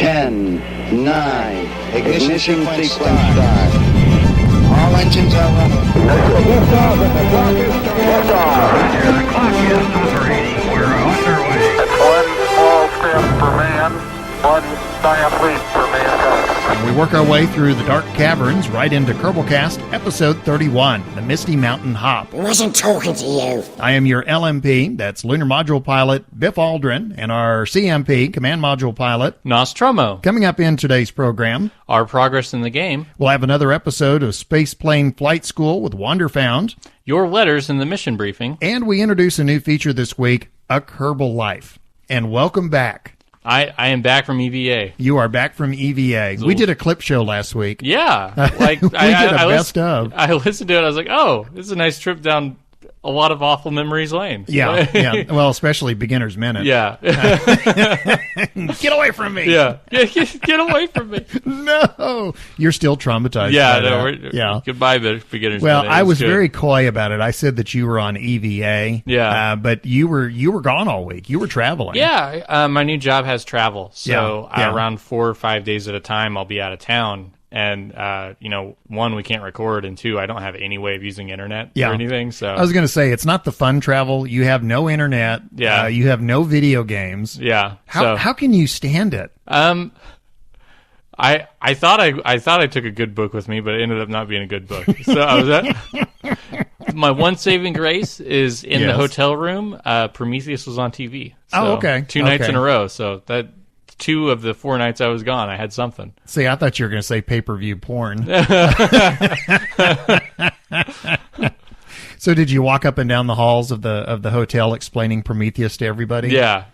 10, 9, ignition sequence start. All engines are running. Liftoff and the clock is starting. Liftoff. Roger, the clock is operating. We're underway. It's one small step for man, one giant leap for mankind. We work our way through the dark caverns right into Kerbalcast, episode 31, the Misty Mountain Hop. I wasn't talking to you. I am your LMP, that's Lunar Module Pilot Biff Aldrin, and our CMP, Command Module Pilot, Nostromo. Coming up in today's program, Our progress in the game. we'll have another episode of Spaceplane Flight School with Wanderfound, Your letters in the mission briefing. and we introduce a new feature this week, a Kerbal Life. And welcome back. I am back from EVA. You are back from EVA. We did a clip show last week. Yeah. Like We did a best of. I listened to it. I was like, oh, this is a nice trip down a lot of awful memories lane. Yeah, yeah. Well, especially Beginner's Minute. Yeah. Get away from me. Yeah. Get away from me. No. You're still traumatized. Yeah. by No, that. Yeah. Goodbye, beginners. Well, Minute. I It was good. very coy about it. I said that you were on EVA. Yeah. But you were gone all week. You were traveling. Yeah. My new job has travel. So Yeah. around 4 or 5 days at a time, I'll be out of town. And, one, we can't record, and two, I don't have any way of using internet or anything. So I was going to say, it's not the fun travel. You have no internet. Yeah. You have no video games. yeah. How can you stand it? I thought I took a good book with me, but it ended up not being a good book. So I was at my one saving grace is in the Yes. hotel room. Prometheus was on TV. So Oh, okay. 2 nights Okay. in a row. So that 2 of the 4 nights I was gone, I had something. See, I thought you were going to say pay-per-view porn. So did you walk up and down the halls of the hotel explaining Prometheus to everybody? Yeah.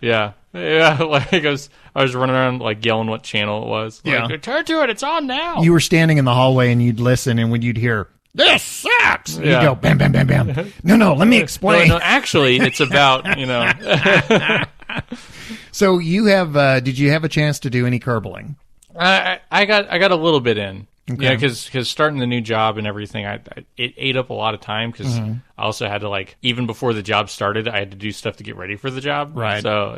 Like I was running around like yelling what channel it was. Like, Yeah. turn to it. It's on now. You were standing in the hallway and you'd listen, and when you'd hear, "This sucks," you'd Yeah. go, bam, bam, bam, bam. No, let me explain. No, actually, it's about So you have, did you have a chance to do any Kerbaling? I got a little bit in. Okay. Yeah, because starting the new job and everything, it ate up a lot of time because Mm-hmm. I also had to even before the job started, I had to do stuff to get ready for the job. Right. So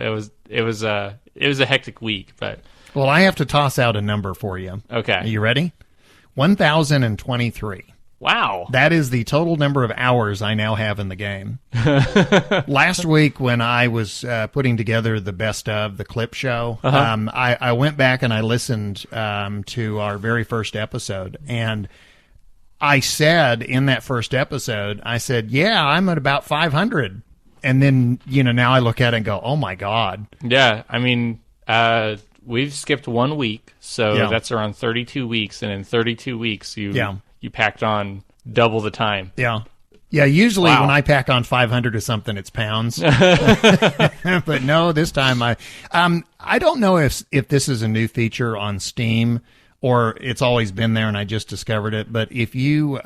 it was a hectic week, but Well, I have to toss out a number for you. Are okay. you ready? 1,023. Wow. That is the total number of hours I now have in the game. Last week when I was putting together the best of the clip show, I went back and I listened to our very first episode, and I said in that first episode, I said, yeah, I'm at about 500. And then, now I look at it and go, oh my God. Yeah. I mean, we've skipped 1 week, so Yeah. that's around 32 weeks, and in 32 weeks, Yeah. you packed on double the time. Yeah. Yeah, usually Wow. when I pack on 500 or something, it's pounds. But no, this time I don't know if this is a new feature on Steam or it's always been there and I just discovered it. But if you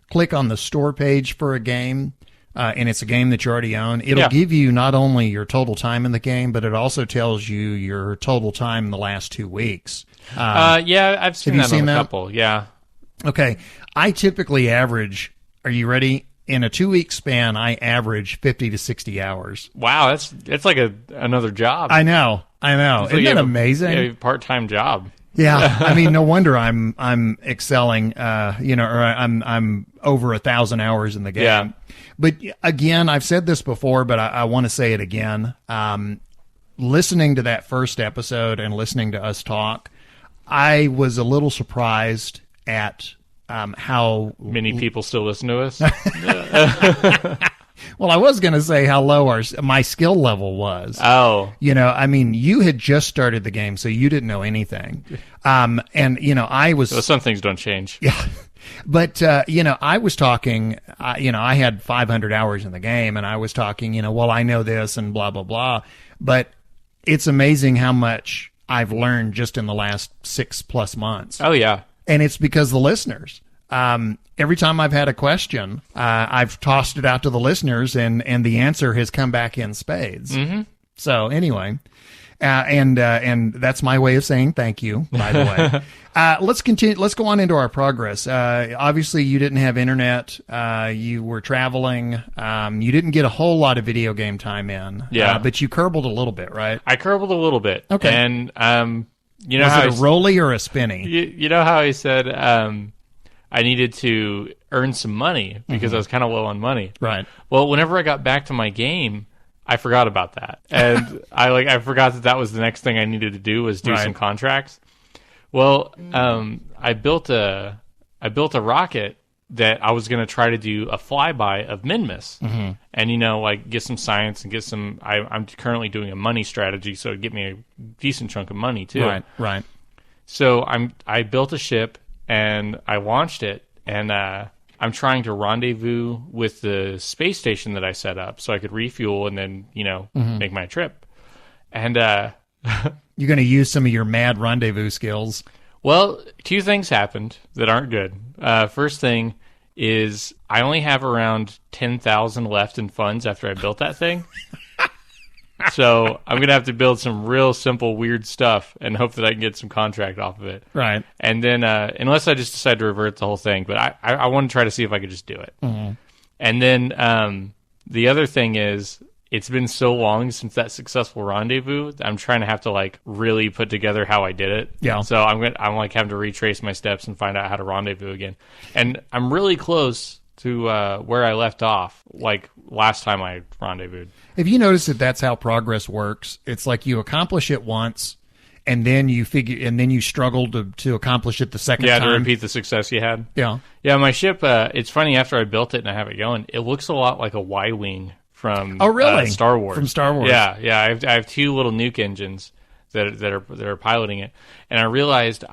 click on the store page for a game, and it's a game that you already own, it'll give you not only your total time in the game, but it also tells you your total time in the last 2 weeks. Yeah, I've seen have you that seen on a that? couple. Yeah. Okay, I typically average, are you ready? In a 2-week span, I average 50 to 60 hours. Wow, it's like another job. I know. It's Isn't like you that have amazing? a part-time job. Yeah, I mean, no wonder I'm excelling. Or I'm over 1,000 hours in the game. Yeah. But again, I've said this before, but I want to say it again. Listening to that first episode and listening to us talk, I was a little surprised at how Many people still listen to us. well, I was going to say how low my skill level was. Oh, I mean, you had just started the game, so you didn't know anything. And, I was... so some things don't change. Yeah. But, I was talking, I had 500 hours in the game, and I was talking, well, I know this and blah, blah, blah. But it's amazing how much I've learned just in the last 6+ months. Oh, yeah. And it's because the listeners. Every time I've had a question, I've tossed it out to the listeners, and the answer has come back in spades. Mm-hmm. So anyway, And that's my way of saying thank you, by the way. Let's continue. Let's go on into our progress. Obviously, you didn't have internet. You were traveling. You didn't get a whole lot of video game time in. Yeah. But you kerbaled a little bit, right? I kerbaled a little bit. Okay. And, you know Was how it a rolly or a spinny? you know how I said, I needed to earn some money because I was kind of low on money. Right. Well, whenever I got back to my game, I forgot about that. And I forgot that was the next thing I needed to do was do some contracts. Well, I built a rocket that I was going to try to do a flyby of Minmus. Mm-hmm. And, you know, like get some science and get some, I'm currently doing a money strategy, so it'd get me a decent chunk of money too. Right. So I built a ship and I launched it, and I'm trying to rendezvous with the space station that I set up so I could refuel and then, you know, make my trip. And you're going to use some of your mad rendezvous skills. Well, two things happened that aren't good. First thing is I only have around 10,000 left in funds after I built that thing. So I'm going to have to build some real simple, weird stuff and hope that I can get some contract off of it. Right. And then, unless I just decide to revert the whole thing, but I want to try to see if I could just do it. Mm-hmm. And then the other thing is, it's been so long since that successful rendezvous, I'm trying to have to like really put together how I did it. Yeah. So I'm like having to retrace my steps and find out how to rendezvous again. And I'm really close to where I left off, like last time I rendezvoused. Have you noticed that that's how progress works? It's like you accomplish it once, and then you struggle to accomplish it the second time. Yeah, to repeat the success you had. Yeah. Yeah, my ship, it's funny, after I built it and I have it going, it looks a lot like a Y-Wing from Star Wars. From Star Wars. Yeah. I have two little nuke engines that are piloting it, and I realized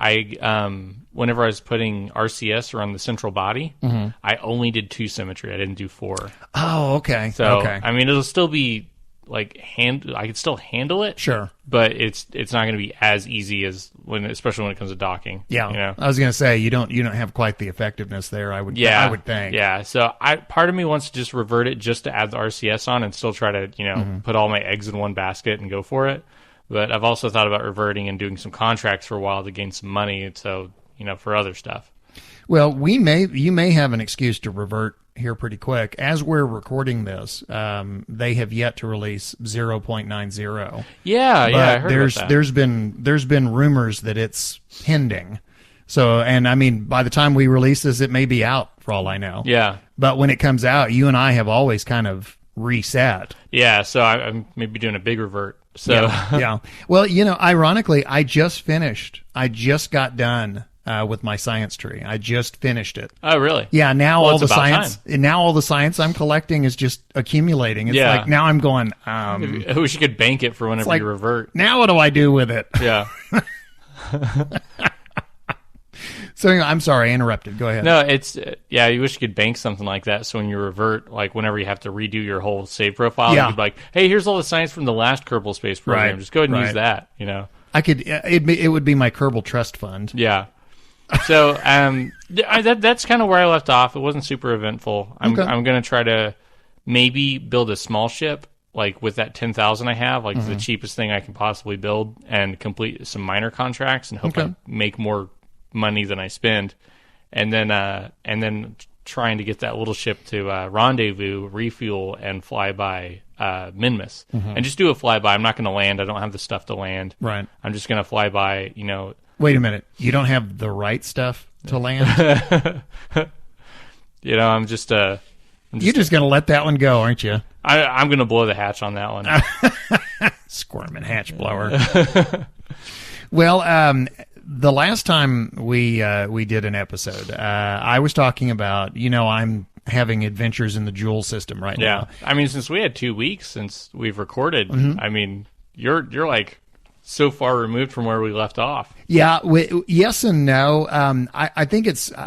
whenever I was putting RCS around the central body, I only did 2 symmetry. I didn't do 4. Oh, okay. So okay. I mean, it'll still be like I could still handle it. Sure, but it's not going to be as easy as especially when it comes to docking. Yeah, you know? I was going to say you don't have quite the effectiveness there. I would think. Yeah, so part of me wants to just revert it just to add the RCS on and still try to put all my eggs in one basket and go for it. But I've also thought about reverting and doing some contracts for a while to gain some money. So for other stuff. Well, you may have an excuse to revert here pretty quick. As we're recording this, they have yet to release 0.90. Yeah, I heard about that. There's been rumors that it's pending. So, and I mean, by the time we release this, it may be out for all I know. Yeah. But when it comes out, you and I have always kind of reset. Yeah, so I'm maybe doing a big revert. So yeah. Well, ironically, I just got done with my science tree. I just finished it. Oh, really? Yeah. Now all the science I'm collecting is just accumulating. It's like now I'm going. I wish you could bank it for whenever you revert. Now what do I do with it? Yeah. So anyway, I'm sorry, I interrupted. Go ahead. No, it's you wish you could bank something like that, so when you revert, like whenever you have to redo your whole save profile, you'd be like, hey, here's all the science from the last Kerbal Space program. Just go ahead and use that. I could. It would be my Kerbal Trust Fund. Yeah. So that's kind of where I left off. It wasn't super eventful. I'm going to try to maybe build a small ship, like with that 10,000 I have, like the cheapest thing I can possibly build, and complete some minor contracts and hope I make more money than I spend, and then trying to get that little ship to rendezvous, refuel, and fly by Minmus, and just do a flyby. I'm not going to land. I don't have the stuff to land. Right. I'm just going to fly by. Wait a minute. You don't have the right stuff to land. I'm just. You're just going to let that one go, aren't you? I'm going to blow the hatch on that one. Squirming hatch blower. Well, the last time we did an episode, I was talking about, I'm having adventures in the Joule system right now. I mean, since we had 2 weeks since we've recorded, I mean, you're like so far removed from where we left off. Yeah, yes and no. I think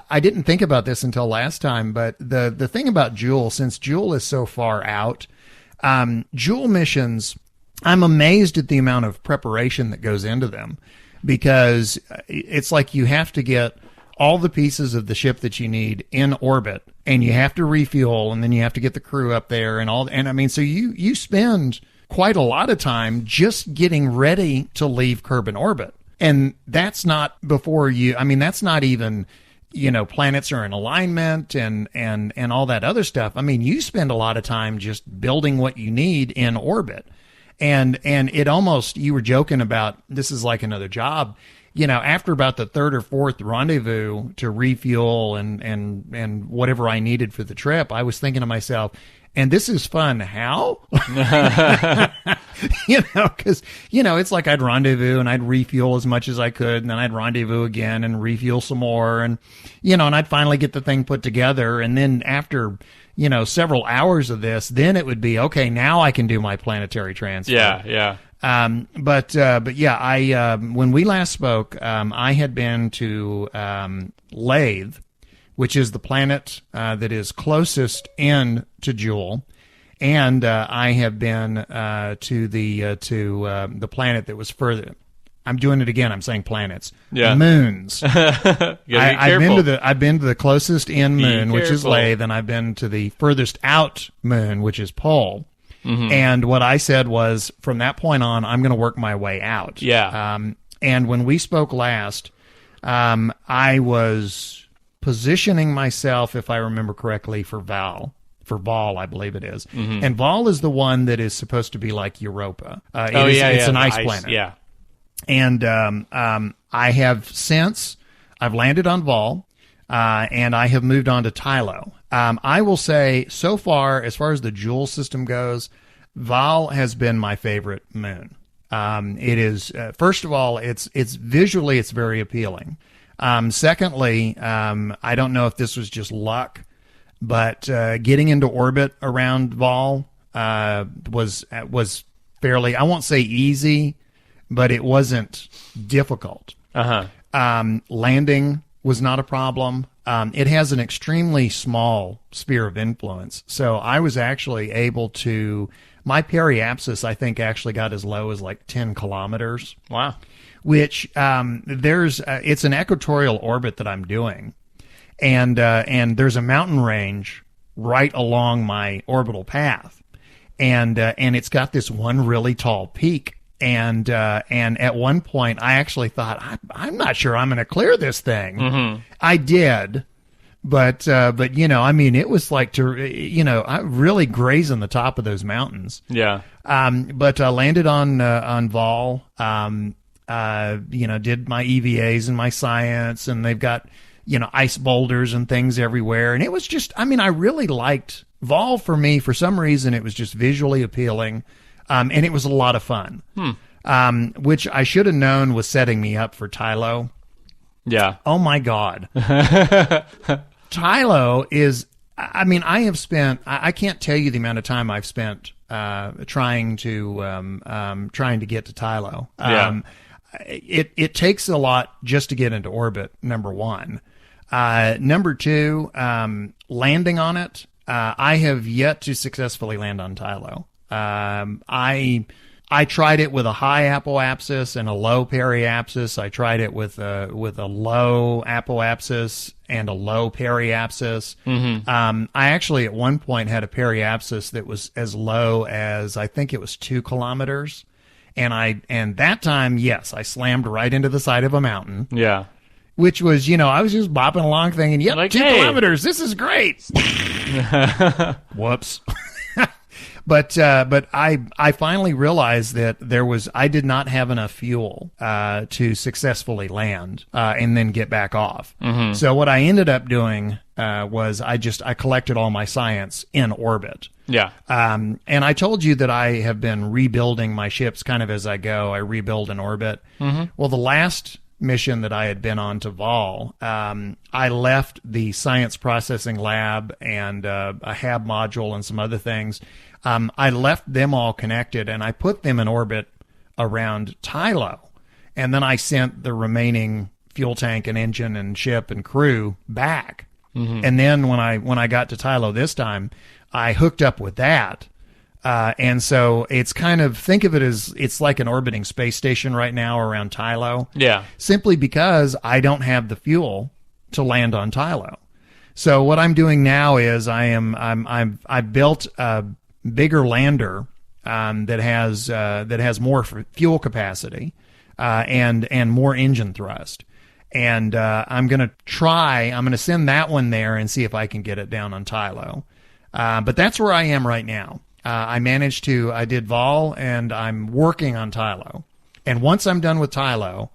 I didn't think about this until last time, but the thing about Joule, since Joule is so far out, Joule missions, I'm amazed at the amount of preparation that goes into them. Because it's like you have to get all the pieces of the ship that you need in orbit, and you have to refuel, and then you have to get the crew up there and all. And I mean, so you spend quite a lot of time just getting ready to leave Kerbal orbit. And that's not before that's not even, planets are in alignment and all that other stuff. I mean, you spend a lot of time just building what you need in orbit. And it almost, you were joking about, this is like another job. After about the third or fourth rendezvous to refuel and whatever I needed for the trip, I was thinking to myself, and this is fun. How? Because, it's like I'd rendezvous and I'd refuel as much as I could, and then I'd rendezvous again and refuel some more. And, and I'd finally get the thing put together. And then after, several hours of this, then it would be, okay, now I can do my planetary transfer. Yeah. But yeah, when we last spoke, I had been to Laythe, which is the planet that is closest in to Joule, and I have been to the planet that was further. I'm doing it again. I'm saying planets. Yeah. Moons. I've been to the closest in moon, which is careful. Laythe, and I've been to the furthest out moon, which is Pole. Mm-hmm. And what I said was, from that point on, I'm going to work my way out. Yeah. And when we spoke last, I was positioning myself, if I remember correctly, for Vall. For Vall, I believe it is. Mm-hmm. And Vall is the one that is supposed to be like Europa. It's an ice planet. Yeah. And I have since, I've landed on Vall, and I have moved on to Tylo. I will say, so far as the Joule system goes, Vall has been my favorite moon. It is, first of all, it's visually, it's very appealing. Secondly, I don't know if this was just luck, but getting into orbit around Vall was fairly, I won't say easy, but it wasn't difficult. Landing was not a problem. It has an extremely small sphere of influence, so I was actually able to, my periapsis, I think, actually got as low as like 10 kilometers. Wow. Which it's an equatorial orbit that I'm doing, and there's a mountain range right along my orbital path, and it's got this one really tall peak. And at one point, I actually thought, I'm not sure I'm going to clear this thing. Mm-hmm. I did, but it was like I really grazing the top of those mountains. Yeah. But I landed on Vall. Did my EVAs and my science, and they've got ice boulders and things everywhere. And it was just, I really liked Vall. For me, for some reason, it was just visually appealing. And it was a lot of fun, which I should have known was setting me up for Tylo. Yeah. Oh, my God. Tylo is, I have spent, I can't tell you the amount of time I've spent trying to get to Tylo. Yeah. It takes a lot just to get into orbit, number one. Number two, landing on it, I have yet to successfully land on Tylo. I tried it with a high apoapsis and a low periapsis. I tried it with a low apoapsis and a low periapsis. Mm-hmm. I actually at one point had a periapsis that was as low as, I think it was 2 kilometers. And that time, yes, I slammed right into the side of a mountain. Yeah. Which was, I was just bopping along thinking, yep, like, 2 kilometers. This is great. Whoops. But I finally realized that I did not have enough fuel to successfully land and then get back off. Mm-hmm. So what I ended up doing was I collected all my science in orbit. Yeah. And I told you that I have been rebuilding my ships kind of as I go. I rebuild in orbit. Mm-hmm. Well, the last mission that I had been on to Vall, I left the science processing lab and a HAB module and some other things. I left them all connected, and I put them in orbit around Tylo. And then I sent the remaining fuel tank and engine and ship and crew back. Mm-hmm. And then when I got to Tylo this time, I hooked up with that. And so it's kind of, think of it as it's like an orbiting space station right now around Tylo. Yeah. Simply because I don't have the fuel to land on Tylo. So what I'm doing now is I built a bigger lander that has more fuel capacity and more engine thrust. And I'm going to send that one there and see if I can get it down on Tylo. But that's where I am right now. I did Vall, and I'm working on Tylo. And once I'm done with Tylo,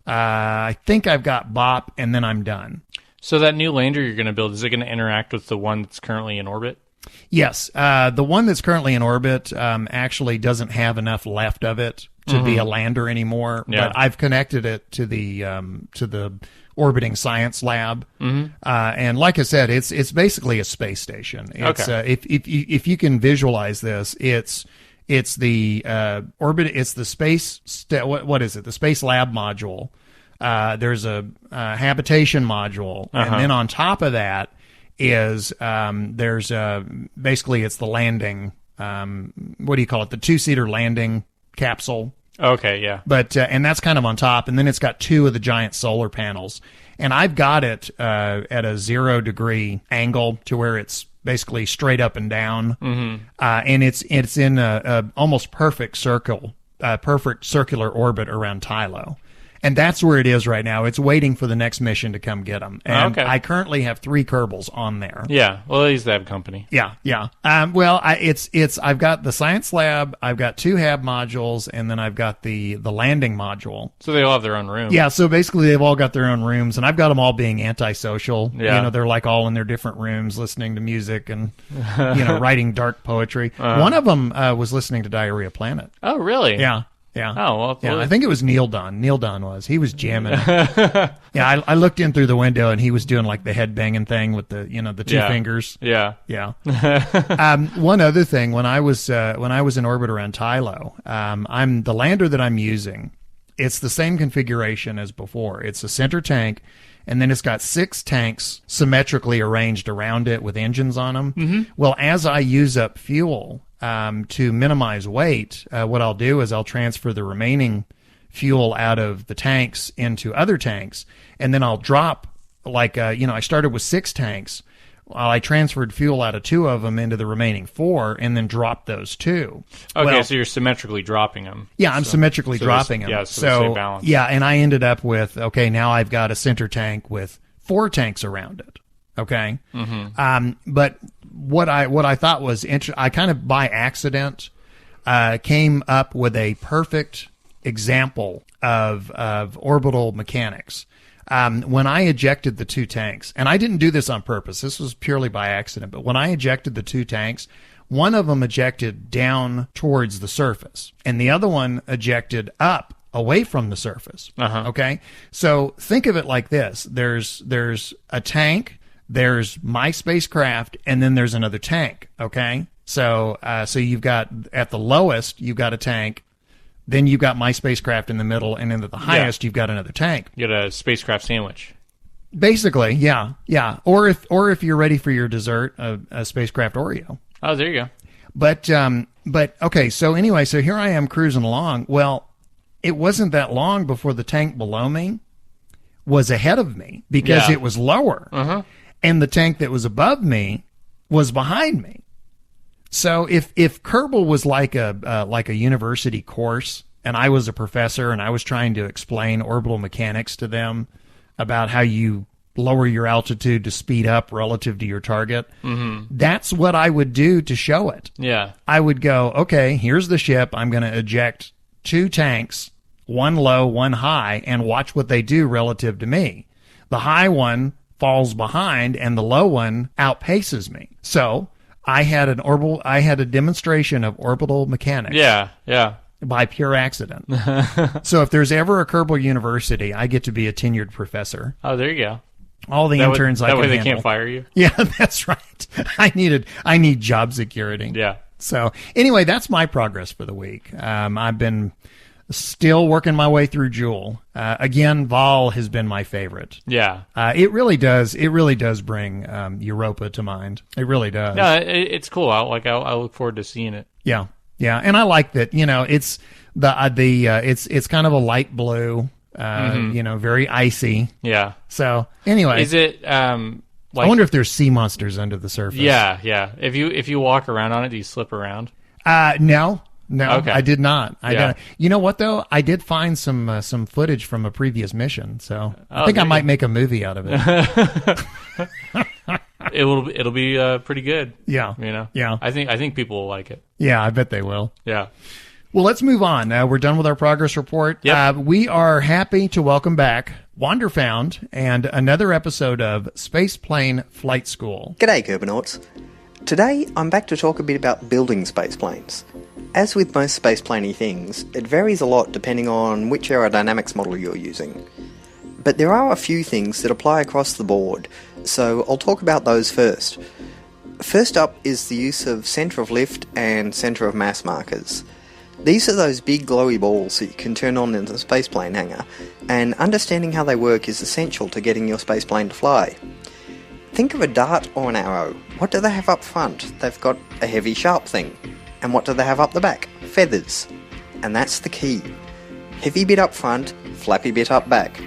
I think I've got Bop, and then I'm done. So that new lander you're going to build, is it going to interact with the one that's currently in orbit? Yes. The one that's currently in orbit actually doesn't have enough left of it to be a lander anymore. Yeah. But I've connected it to the orbiting science lab. And like I said, it's basically a space station. It's, if you can visualize this, it's the orbit. It's the space. What is it? The space lab module. There's a habitation module, and then on top of that is there's basically it's the landing. What do you call it? The 2-seater landing capsule. Okay, yeah. But and that's kind of on top, and then it's got 2 of the giant solar panels, and I've got it at a 0-degree angle to where it's basically straight up and down, and it's in a almost perfect circular orbit around Tylo. And that's where it is right now. It's waiting for the next mission to come get them. And I currently have 3 Kerbals on there. Yeah. Well, at least they have company. Yeah. Well, I've got the science lab, I've got 2 hab modules, and then I've got the landing module. So they all have their own room. Yeah. So basically, they've all got their own rooms, and I've got them all being antisocial. Yeah. They're like all in their different rooms, listening to music and writing dark poetry. One of them was listening to Diarrhea Planet. Oh, really? Yeah. Yeah. Oh, well. Yeah, I think it was Neil Don. Neil Don he was jamming. Yeah, I looked in through the window and he was doing like the head banging thing with the 2 fingers. Yeah. Yeah. One other thing, when I was in orbit around Tylo, I'm the lander that I'm using. It's the same configuration as before. It's a center tank, and then it's got 6 tanks symmetrically arranged around it with engines on them. Well, as I use up fuel, to minimize weight, what I'll do is I'll transfer the remaining fuel out of the tanks into other tanks, and then I'll drop, I started with 6 tanks. I transferred fuel out of 2 of them into the remaining 4, and then dropped those 2. Okay, so you're symmetrically dropping them. Yeah, I'm symmetrically dropping them. Yeah, so they balance. Yeah, and I ended up with, now I've got a center tank with 4 tanks around it. Okay. But what I thought was interesting, I kind of by accident came up with a perfect example of orbital mechanics. When I ejected the 2 tanks, and I didn't do this on purpose, this was purely by accident, but when I ejected the 2 tanks, one of them ejected down towards the surface, and the other one ejected up away from the surface. Okay. So think of it like this. There's a tank, there's my spacecraft, and then there's another tank. Okay. So you've got, at the lowest, you've got a tank, then you've got my spacecraft in the middle, and then at the highest, you've got another tank. You got a spacecraft sandwich. Basically, yeah. Or if you're ready for your dessert, a spacecraft Oreo. Oh, there you go. But okay. So anyway, so here I am cruising along. Well, it wasn't that long before the tank below me was ahead of me because it was lower, and the tank that was above me was behind me. So if Kerbal was like a university course, and I was a professor, and I was trying to explain orbital mechanics to them about how you lower your altitude to speed up relative to your target, that's what I would do to show it. Yeah. I would go, okay, here's the ship. I'm going to eject 2 tanks, one low, one high, and watch what they do relative to me. The high one falls behind, and the low one outpaces me. So I had a demonstration of orbital mechanics. Yeah. By pure accident. So if there's ever a Kerbal University, I get to be a tenured professor. Oh, there you go. All the interns I can handle. That way they can't fire you. Yeah, that's right. I need job security. Yeah. So anyway, that's my progress for the week. I've been still working my way through Joule. Again, Vall has been my favorite. Yeah. It really does bring Europa to mind. It really does. No, it's cool. I look forward to seeing it. Yeah. Yeah, and I like that. It's it's kind of a light blue. Very icy. Yeah. So anyway, is it? I wonder if there's sea monsters under the surface. Yeah. If you walk around on it, do you slip around? No. No, Okay. I did not. I Yeah. don't. You know what though? I did find some footage from a previous mission, so I think I might make a movie out of it. It'll be pretty good. Yeah. You know. Yeah. I think people will like it. Yeah, I bet they will. Yeah. Well, let's move on. We're done with our progress report. Yep. We are happy to welcome back Wanderfound and another episode of Spaceplane Flight School. G'day, Kerbonauts. Today, I'm back to talk a bit about building spaceplanes. As with most spaceplaney things, it varies a lot depending on which aerodynamics model you're using. But there are a few things that apply across the board, so I'll talk about those first. First up is the use of centre of lift and centre of mass markers. These are those big glowy balls that you can turn on in the spaceplane hangar, and understanding how they work is essential to getting your spaceplane to fly. Think of a dart or an arrow. What do they have up front? They've got a heavy, sharp thing. And what do they have up the back? Feathers. And that's the key. Heavy bit up front, flappy bit up back.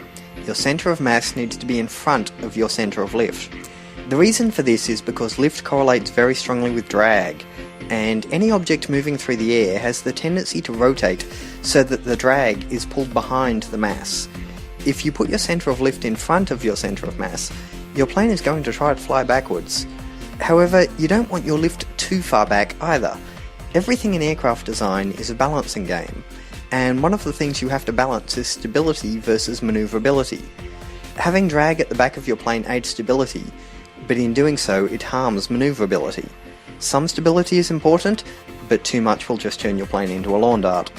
Your centre of mass needs to be in front of your centre of lift. The reason for this is because lift correlates very strongly with drag, and any object moving through the air has the tendency to rotate so that the drag is pulled behind the mass. If you put your centre of lift in front of your centre of mass, your plane is going to try to fly backwards. However, you don't want your lift too far back either. Everything in aircraft design is a balancing game, and one of the things you have to balance is stability versus manoeuvrability. Having drag at the back of your plane aids stability, but in doing so it harms manoeuvrability. Some stability is important, but too much will just turn your plane into a lawn dart.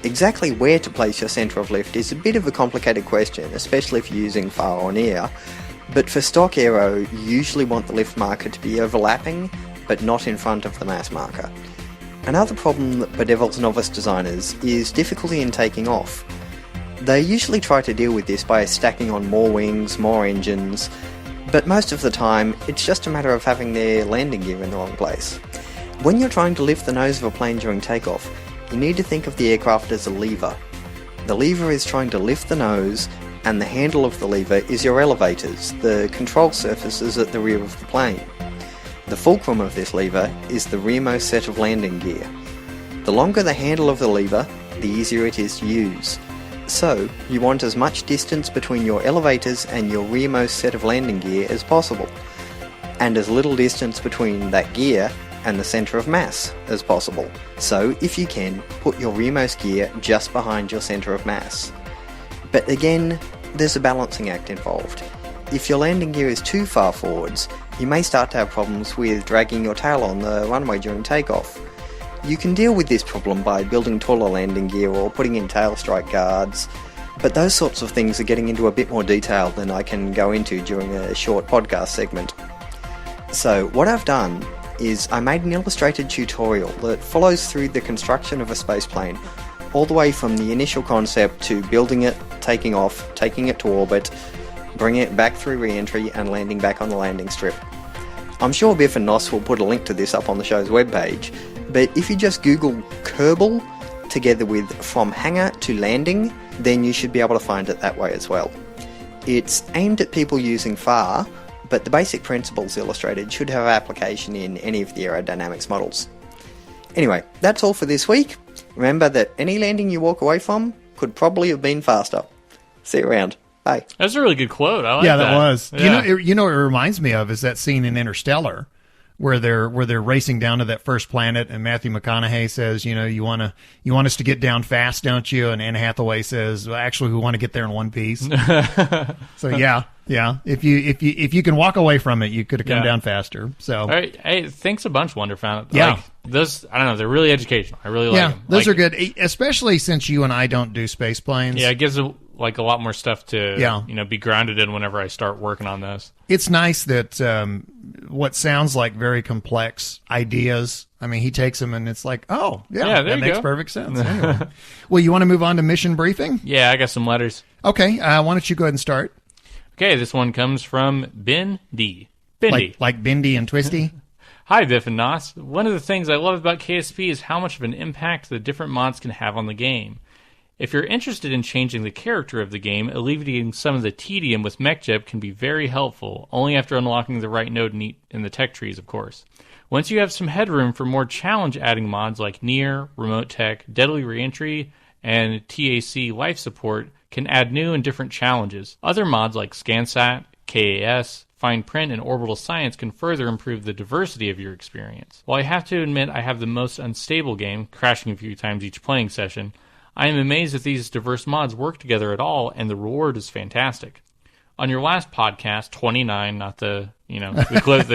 Exactly where to place your centre of lift is a bit of a complicated question, especially if you're using far or near, but for stock aero you usually want the lift marker to be overlapping, but not in front of the mass marker. Another problem that bedevils novice designers is difficulty in taking off. They usually try to deal with this by stacking on more wings, more engines, but most of the time it's just a matter of having their landing gear in the wrong place. When you're trying to lift the nose of a plane during takeoff, you need to think of the aircraft as a lever. The lever is trying to lift the nose, and the handle of the lever is your elevators, the control surfaces at the rear of the plane. The fulcrum of this lever is the rearmost set of landing gear. The longer the handle of the lever, the easier it is to use. So, you want as much distance between your elevators and your rearmost set of landing gear as possible, and as little distance between that gear and the centre of mass as possible. So, if you can, put your rearmost gear just behind your centre of mass. But again, there's a balancing act involved. If your landing gear is too far forwards, you may start to have problems with dragging your tail on the runway during takeoff. You can deal with this problem by building taller landing gear or putting in tail strike guards, but those sorts of things are getting into a bit more detail than I can go into during a short podcast segment. So what I've done is I made an illustrated tutorial that follows through the construction of a spaceplane, all the way from the initial concept to building it, taking off, taking it to orbit, bringing it back through re-entry and landing back on the landing strip. I'm sure Biff and Nos will put a link to this up on the show's webpage, but if you just Google Kerbal together with From Hangar to Landing, then you should be able to find it that way as well. It's aimed at people using FAR, but the basic principles illustrated should have application in any of the aerodynamics models. Anyway, that's all for this week. Remember that any landing you walk away from could probably have been faster. See you around. Bye. That's a really good quote. I like Yeah, that. that was. Yeah. You know what it reminds me of is that scene in Interstellar where they're racing down to that first planet, and Matthew McConaughey says, you want us to get down fast, don't you? And Anne Hathaway says, well, actually, we want to get there in one piece. So yeah. If you can walk away from it, you could have come down faster. So all right. Hey, thanks a bunch, Wanderfound. Yeah. Like, those, I don't know, they're really educational. I really like them. Those are good, especially since you and I don't do space planes. Yeah, it gives a lot more stuff to be grounded in whenever I start working on this. It's nice that what sounds like very complex ideas, I mean, he takes them and it's like, oh, there that you makes go. perfect sense. Anyway. Well, you want to move on to mission briefing? Yeah, I got some letters. Okay, why don't you go ahead and start? Okay, this one comes from Ben D. Bendy. Like Bendy and Twisty? Hi, Biff and Nos. One of the things I love about KSP is how much of an impact the different mods can have on the game. If you're interested in changing the character of the game, alleviating some of the tedium with MechJeb can be very helpful, only after unlocking the right node in the tech trees, of course. Once you have some headroom for more challenge-adding mods like Near, Remote Tech, Deadly Reentry, and TAC Life Support can add new and different challenges. Other mods like ScanSat, KAS, Fine Print, and Orbital Science can further improve the diversity of your experience. While I have to admit I have the most unstable game, crashing a few times each playing session, I am amazed that these diverse mods work together at all, and the reward is fantastic. On your last podcast, 29, not the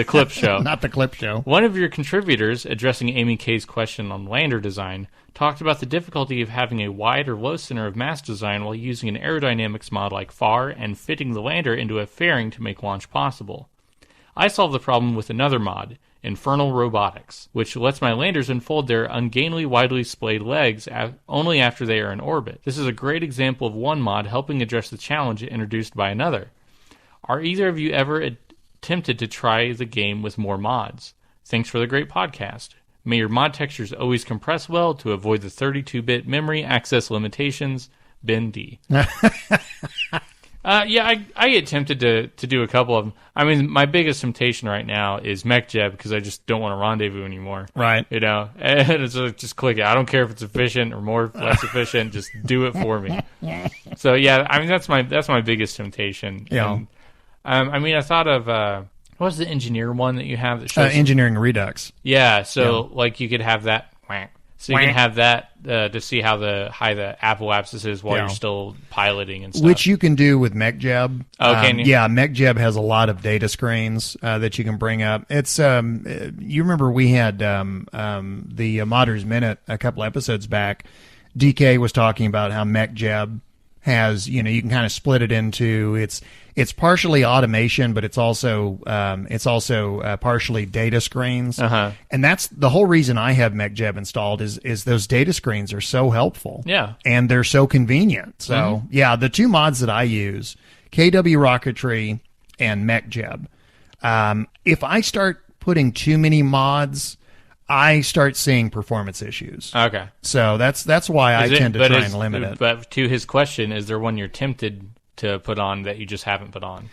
clip show. Not the clip show. One of your contributors, addressing Amy K's question on lander design, talked about the difficulty of having a wide or low center of mass design while using an aerodynamics mod like FAR and fitting the lander into a fairing to make launch possible. I solved the problem with another mod, Infernal Robotics, which lets my landers unfold their ungainly, widely splayed legs only after they are in orbit. This is a great example of one mod helping address the challenge introduced by another. Are either of you ever attempted to try the game with more mods? Thanks for the great podcast. May your mod textures always compress well to avoid the 32-bit memory access limitations. Ben D. I get tempted to do a couple of them. I mean, my biggest temptation right now is MechJeb because I just don't want to rendezvous anymore. Right. You know, and it's just click it. I don't care if it's efficient or more less efficient. Just do it for me. So yeah, I mean that's my biggest temptation. Yeah. And, I mean, I thought of what was the engineer one that you have that shows Engineering Redux. Yeah. So like you could have that. So you can have that to see how high the apoapsis is while you're still piloting and stuff. Which you can do with MechJeb. Oh, can you? Yeah, MechJeb has a lot of data screens that you can bring up. It's you remember we had the Modders Minute a couple episodes back. DK was talking about how MechJeb has, you can kind of split it into it's partially automation, but it's also partially data screens. And that's the whole reason I have MechJeb installed is those data screens are so helpful. Yeah. And they're so convenient. So yeah, the two mods that I use, KW Rocketry and MechJeb. If I start putting too many mods, I start seeing performance issues. Okay. So that's why I tend to try and limit it. But to his question, is there one you're tempted to put on that you just haven't put on?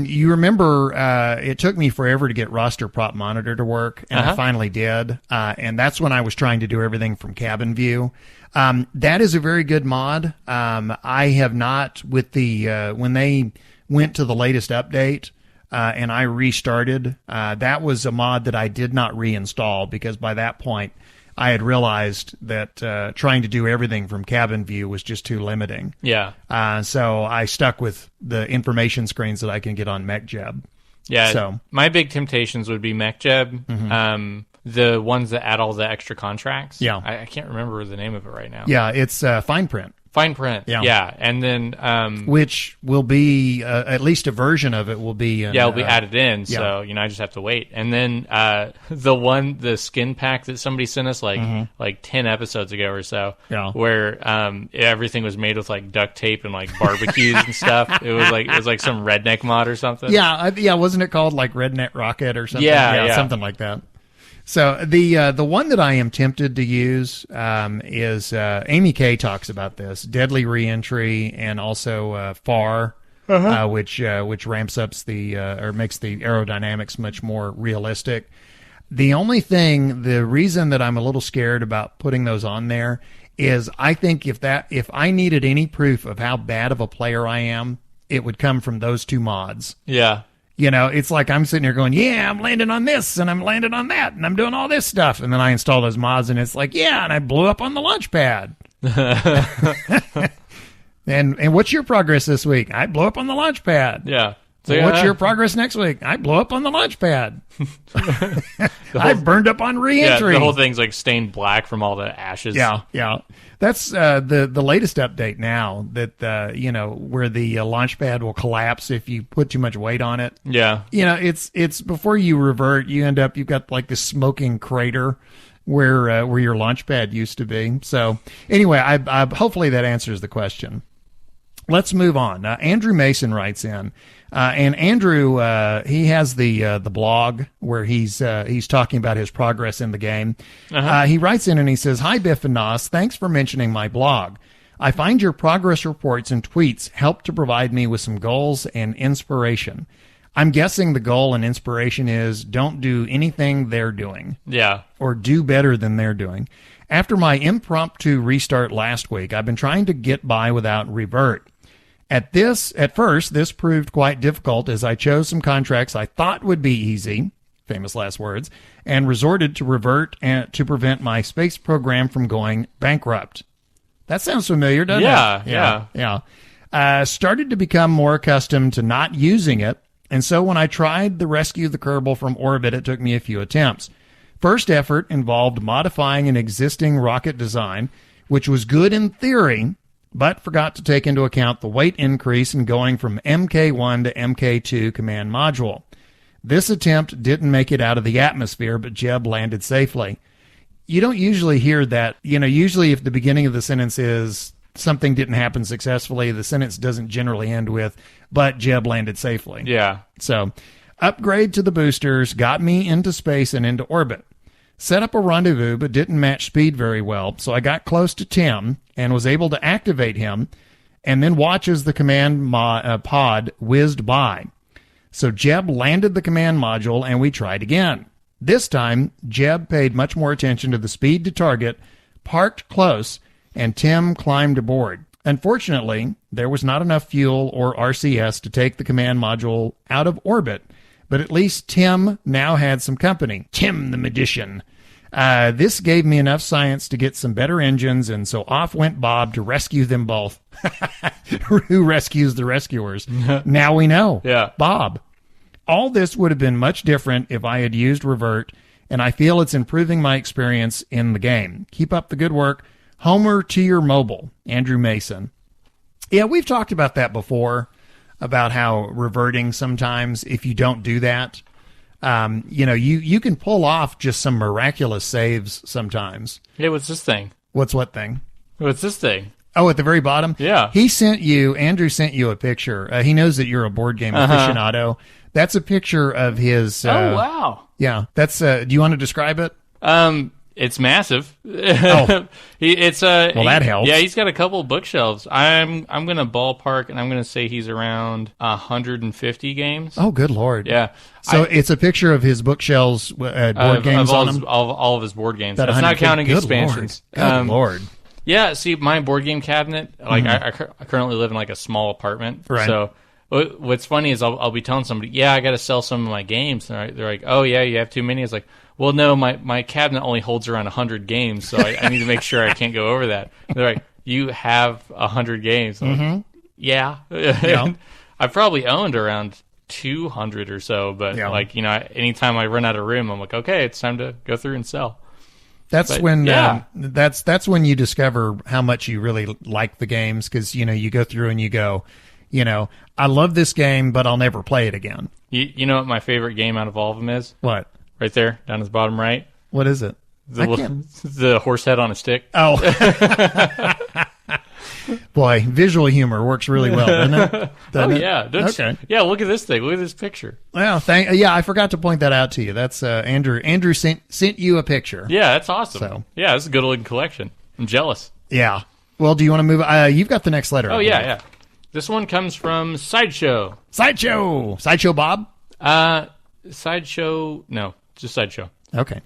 You remember it took me forever to get Roster Prop Monitor to work, and I finally did. And that's when I was trying to do everything from cabin view. That is a very good mod. I have not, with the when they went to the latest update, and I restarted, that was a mod that I did not reinstall because by that point I had realized that trying to do everything from cabin view was just too limiting. Yeah. So I stuck with the information screens that I can get on MechJeb. Yeah. So my big temptations would be MechJeb, the ones that add all the extra contracts. Yeah. I can't remember the name of it right now. Yeah, it's Fine Print. Fine Print. Yeah. And then which will be at least a version of it will be it'll be added in. So I just have to wait. And then the skin pack that somebody sent us like 10 episodes ago or so, where everything was made with like duct tape and like barbecues and stuff. It was like some redneck mod or something. Yeah, wasn't it called like Redneck Rocket or something? Yeah, something like that. So the one that I am tempted to use is Amy K talks about this Deadly Reentry and also FAR, which ramps up or makes the aerodynamics much more realistic. The reason that I'm a little scared about putting those on there is I think if I needed any proof of how bad of a player I am, it would come from those two mods. Yeah. It's like I'm sitting here going, yeah, I'm landing on this and I'm landing on that and I'm doing all this stuff. And then I install those mods and it's like, yeah, and I blew up on the launch pad. And what's your progress this week? I blew up on the launch pad. Yeah. So what's your progress next week? I blew up on the launch pad. I burned up on reentry. Yeah, the whole thing's like stained black from all the ashes. Yeah. That's the latest update now that where the launch pad will collapse if you put too much weight on it. Yeah. It's before you revert, you've got like this smoking crater where your launch pad used to be. So anyway, I hopefully that answers the question. Let's move on. Andrew Mason writes in, and Andrew he has the blog where he's talking about his progress in the game. He writes in and he says, "Hi Biff and Nos, thanks for mentioning my blog. I find your progress reports and tweets help to provide me with some goals and inspiration. I'm guessing the goal and inspiration is don't do anything they're doing. Yeah. Or do better than they're doing. After my impromptu restart last week, I've been trying to get by without revert. At first, this proved quite difficult as I chose some contracts I thought would be easy, famous last words, and resorted to revert and to prevent my space program from going bankrupt. That sounds familiar, doesn't it? Yeah. Started to become more accustomed to not using it, and so when I tried to rescue the Kerbal from orbit, it took me a few attempts. First effort involved modifying an existing rocket design, which was good in theory, but forgot to take into account the weight increase in going from MK1 to MK2 command module. This attempt didn't make it out of the atmosphere, but Jeb landed safely. You don't usually hear that. Usually if the beginning of the sentence is something didn't happen successfully, the sentence doesn't generally end with, but Jeb landed safely. Yeah. So, upgrade to the boosters got me into space and into orbit. Set up a rendezvous, but didn't match speed very well, so I got close to Tim and was able to activate him, and then watch as the command pod whizzed by. So Jeb landed the command module, and we tried again. This time, Jeb paid much more attention to the speed to target, parked close, and Tim climbed aboard. Unfortunately, there was not enough fuel or RCS to take the command module out of orbit, but at least Tim now had some company. Tim the magician. This gave me enough science to get some better engines, and so off went Bob to rescue them both. Who rescues the rescuers? Now we know. Yeah. Bob. All this would have been much different if I had used revert, and I feel it's improving my experience in the game. Keep up the good work. Homer to your mobile. Andrew Mason. Yeah, we've talked about that before, about how reverting sometimes, if you don't do that, you can pull off just some miraculous saves sometimes. Hey, what's this thing? What thing? What's this thing? Oh, at the very bottom? Yeah. Andrew sent you a picture. He knows that you're a board game aficionado. That's a picture of his... oh, wow. Yeah. That's. Do you want to describe it? It's massive. Oh. That helps. Yeah, he's got a couple of bookshelves. I'm going to ballpark, and I'm going to say he's around 150 games. Oh, good Lord. Yeah. So it's a picture of his bookshelves, board games on them? All of his board games. That's not counting good expansions. Lord. Good Lord. Yeah, see, my board game cabinet, I currently live in like a small apartment. Right. So what's funny is I'll be telling somebody, yeah, I got to sell some of my games. They're like, oh, yeah, you have too many? It's like, well, no, my cabinet only holds around 100 games, so I need to make sure I can't go over that. They're like, you have 100 games. I'm like, yeah. I've probably owned around 200 or so, but anytime I run out of room, I'm like, okay, it's time to go through and sell. That's when you discover how much you really like the games, because you go through and you go, I love this game, but I'll never play it again. You know what my favorite game out of all of them is? What? Right there, down at the bottom right. What is it? The horse head on a stick. Oh. Boy, visual humor works really well, doesn't it? Yeah. Okay. Yeah, look at this thing. Look at this picture. Well, I forgot to point that out to you. That's Andrew. Andrew sent you a picture. Yeah, that's awesome. So. Yeah, it's a good looking collection. I'm jealous. Yeah. Well, do you want to move? You've got the next letter. Oh, yeah. This one comes from Sideshow. Sideshow Bob? Sideshow, no, just Sideshow. Okay.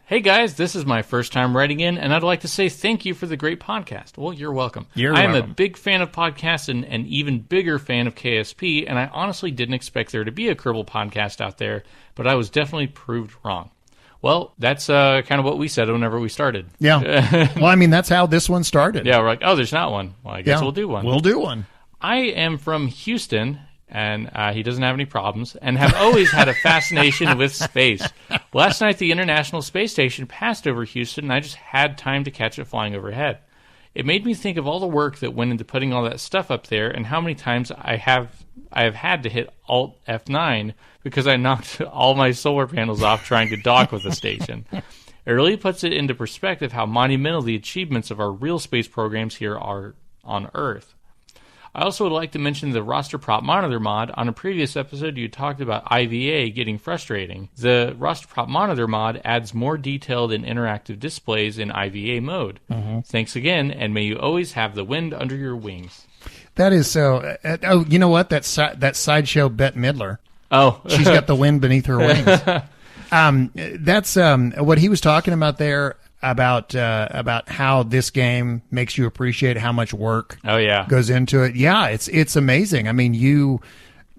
Hey guys, this is my first time writing in, and I'd like to say thank you for the great podcast. Well, you're welcome. I am a big fan of podcasts and an even bigger fan of KSP, and I honestly didn't expect there to be a Kerbal podcast out there, but I was definitely proved wrong. Well, that's kind of what we said whenever we started. Yeah. Well, I mean, that's how this one started. Yeah, we're like, oh, there's not one. Well, I guess we'll do one. We'll do one. I am from Houston, and he doesn't have any problems, and have always had a fascination with space. Last night, the International Space Station passed over Houston, and I just had time to catch it flying overhead. It made me think of all the work that went into putting all that stuff up there, and how many times I have had to hit Alt F9 because I knocked all my solar panels off trying to dock with the station. It really puts it into perspective how monumental the achievements of our real space programs here are on Earth. I also would like to mention the roster prop monitor mod. On a previous episode, you talked about IVA getting frustrating. The roster prop monitor mod adds more detailed and interactive displays in IVA mode. Thanks again, and may you always have the wind under your wings. That is so. Oh, you know what? That sideshow Bette Midler. Oh, she's got the wind beneath her wings. That's what he was talking about there. About how this game makes you appreciate how much work goes into it. Yeah, it's amazing. I mean,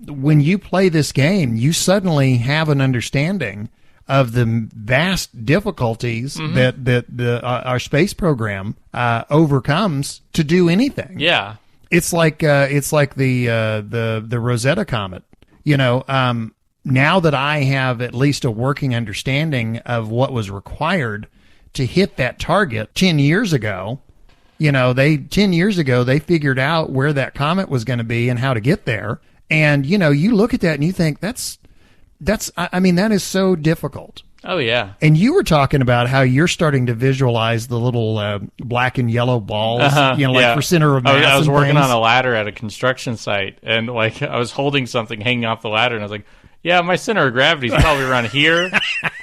when you play this game, you suddenly have an understanding of the vast difficulties that our space program overcomes to do anything. Yeah, it's like the Rosetta Comet. You know, now that I have at least a working understanding of what was required to hit that target 10 years ago, 10 years ago, they figured out where that comet was going to be and how to get there. And, you look at that and you think that is so difficult. Oh, yeah. And you were talking about how you're starting to visualize the little black and yellow balls, for center of mass. I was and working things. on a ladder at a construction site, and I was holding something hanging off the ladder, and I was like, yeah, my center of gravity is probably around here,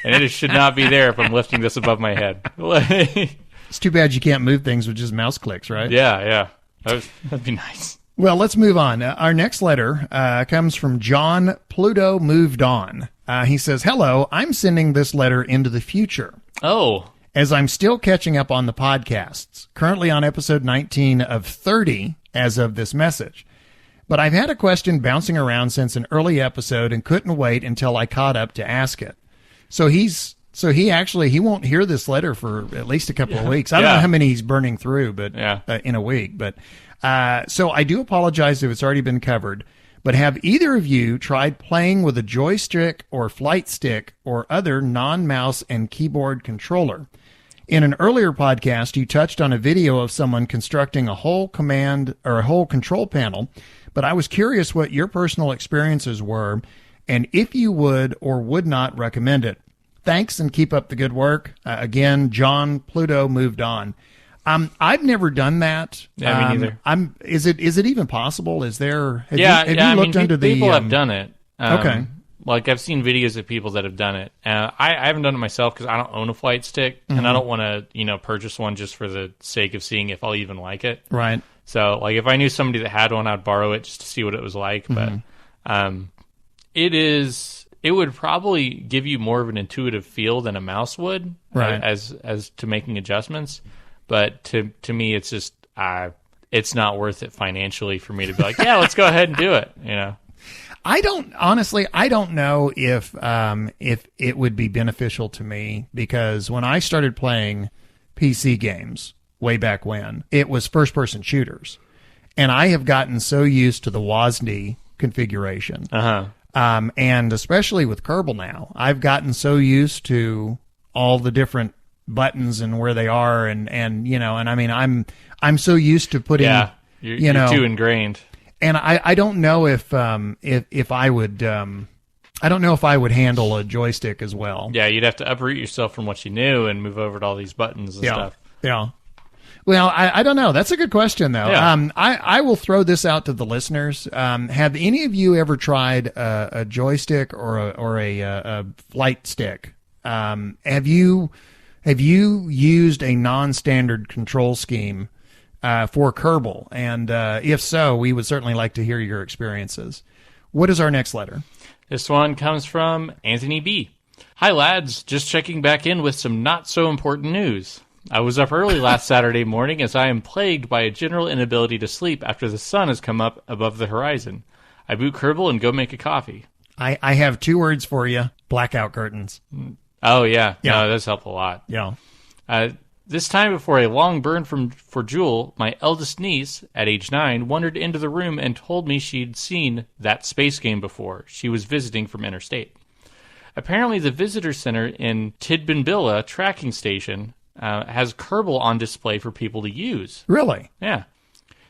and it should not be there if I'm lifting this above my head. It's too bad you can't move things with just mouse clicks, right? Yeah. That'd be nice. Well, let's move on. Our next letter comes from John Pluto Moved On. He says, hello, I'm sending this letter into the future. Oh. As I'm still catching up on the podcasts, currently on episode 19 of 30 as of this message. But I've had a question bouncing around since an early episode and couldn't wait until I caught up to ask it. So he won't hear this letter for at least a couple of weeks. I don't know how many he's burning through, but in a week. But so I do apologize if it's already been covered. But have either of you tried playing with a joystick or flight stick or other non-mouse and keyboard controller? In an earlier podcast, you touched on a video of someone constructing a whole command or a whole control panel, but I was curious what your personal experiences were and if you would or would not recommend it. Thanks and keep up the good work. Again, John Pluto Moved On. I've never done that. Yeah, me neither. Is it even possible? Is there? Have you looked under people have done it. Okay. Like I've seen videos of people that have done it. I haven't done it myself because I don't own a flight stick, and I don't want to, purchase one just for the sake of seeing if I'll even like it. Right. So, like, if I knew somebody that had one, I'd borrow it just to see what it was like. But it would probably give you more of an intuitive feel than a mouse would, right? As to making adjustments. But to me, it's just it's not worth it financially for me to be like, yeah, let's go ahead and do it. I don't know if it would be beneficial to me, because when I started playing PC games way back when, it was first-person shooters, and I have gotten so used to the WASD configuration, and especially with Kerbal now, I've gotten so used to all the different buttons and where they are, and I mean, I'm so used to putting, you're too ingrained. And I don't know if I would I don't know if I would handle a joystick as well. Yeah, you'd have to uproot yourself from what you knew and move over to all these buttons and stuff. Yeah. Well, I don't know. That's a good question, though. Yeah. I will throw this out to the listeners. Have any of you ever tried a joystick or a flight stick? Have you used a non-standard control scheme for Kerbal? And if so, we would certainly like to hear your experiences. What is our next letter? This one comes from Anthony B. Hi, lads. Just checking back in with some not-so-important news. I was up early last Saturday morning as I am plagued by a general inability to sleep after the sun has come up above the horizon. I boot Kerbal and go make a coffee. I have 2 words for you. Blackout curtains. Oh, yeah. No, that's helped a lot. Yeah. This time before a long burn for Jewel, my eldest niece, at age 9, wandered into the room and told me she'd seen that space game before. She was visiting from interstate. Apparently, the visitor center in Tidbinbilla tracking station has Kerbal on display for people to use. Really? Yeah.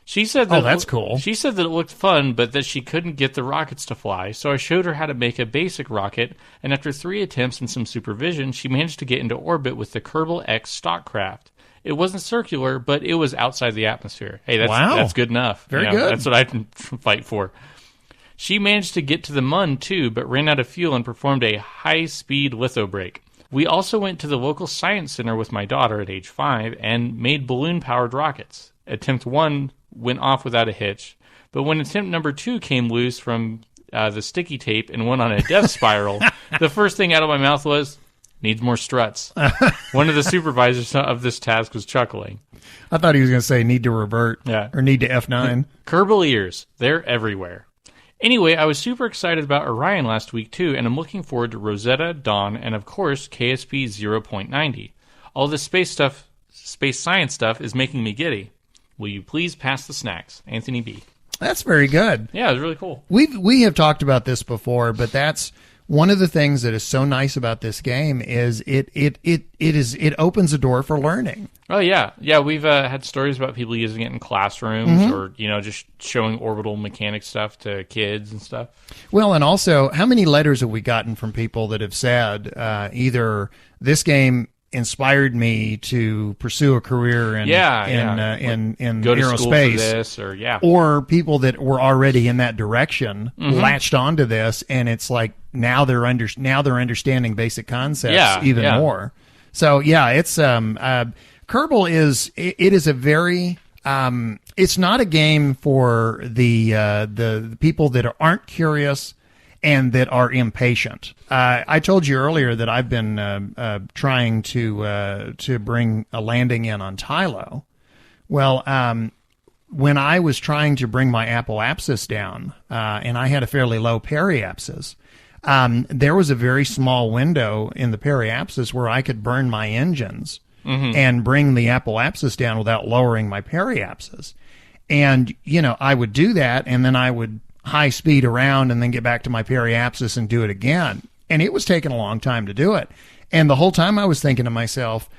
She said that that's cool. She said that it looked fun, but that she couldn't get the rockets to fly, so I showed her how to make a basic rocket, and after 3 attempts and some supervision, she managed to get into orbit with the Kerbal X stock craft. It wasn't circular, but it was outside the atmosphere. Hey, that's good enough. Very good. That's what I can fight for. She managed to get to the Mun, too, but ran out of fuel and performed a high-speed litho break. We also went to the local science center with my daughter at age 5 and made balloon-powered rockets. Attempt 1 went off without a hitch, but when attempt number 2 came loose from the sticky tape and went on a death spiral, the first thing out of my mouth was, needs more struts. One of the supervisors of this task was chuckling. I thought he was going to say need to revert or need to F9. Kerbal ears. They're everywhere. Anyway, I was super excited about Orion last week, too, and I'm looking forward to Rosetta, Dawn, and, of course, KSP 0.90. All this space science stuff is making me giddy. Will you please pass the snacks? Anthony B. That's very good. Yeah, it was really cool. We have talked about this before, but that's one of the things that is so nice about this game is it opens a door for learning. Oh yeah, we've had stories about people using it in classrooms or just showing orbital mechanics stuff to kids and stuff. Well, and also, how many letters have we gotten from people that have said either this game inspired me to pursue a career in go to aerospace, school for this, or people that were already in that direction latched onto this, and it's like now they're understanding basic concepts even more. So it's Kerbal is a very it's not a game for the people that aren't curious and that are impatient. I told you earlier that I've been trying to bring a landing in on Tylo. Well, when I was trying to bring my apoapsis down, and I had a fairly low periapsis, there was a very small window in the periapsis where I could burn my engines and bring the apoapsis down without lowering my periapsis. And, I would do that, and then I would high speed around and then get back to my periapsis and do it again. And it was taking a long time to do it. And the whole time I was thinking to myself,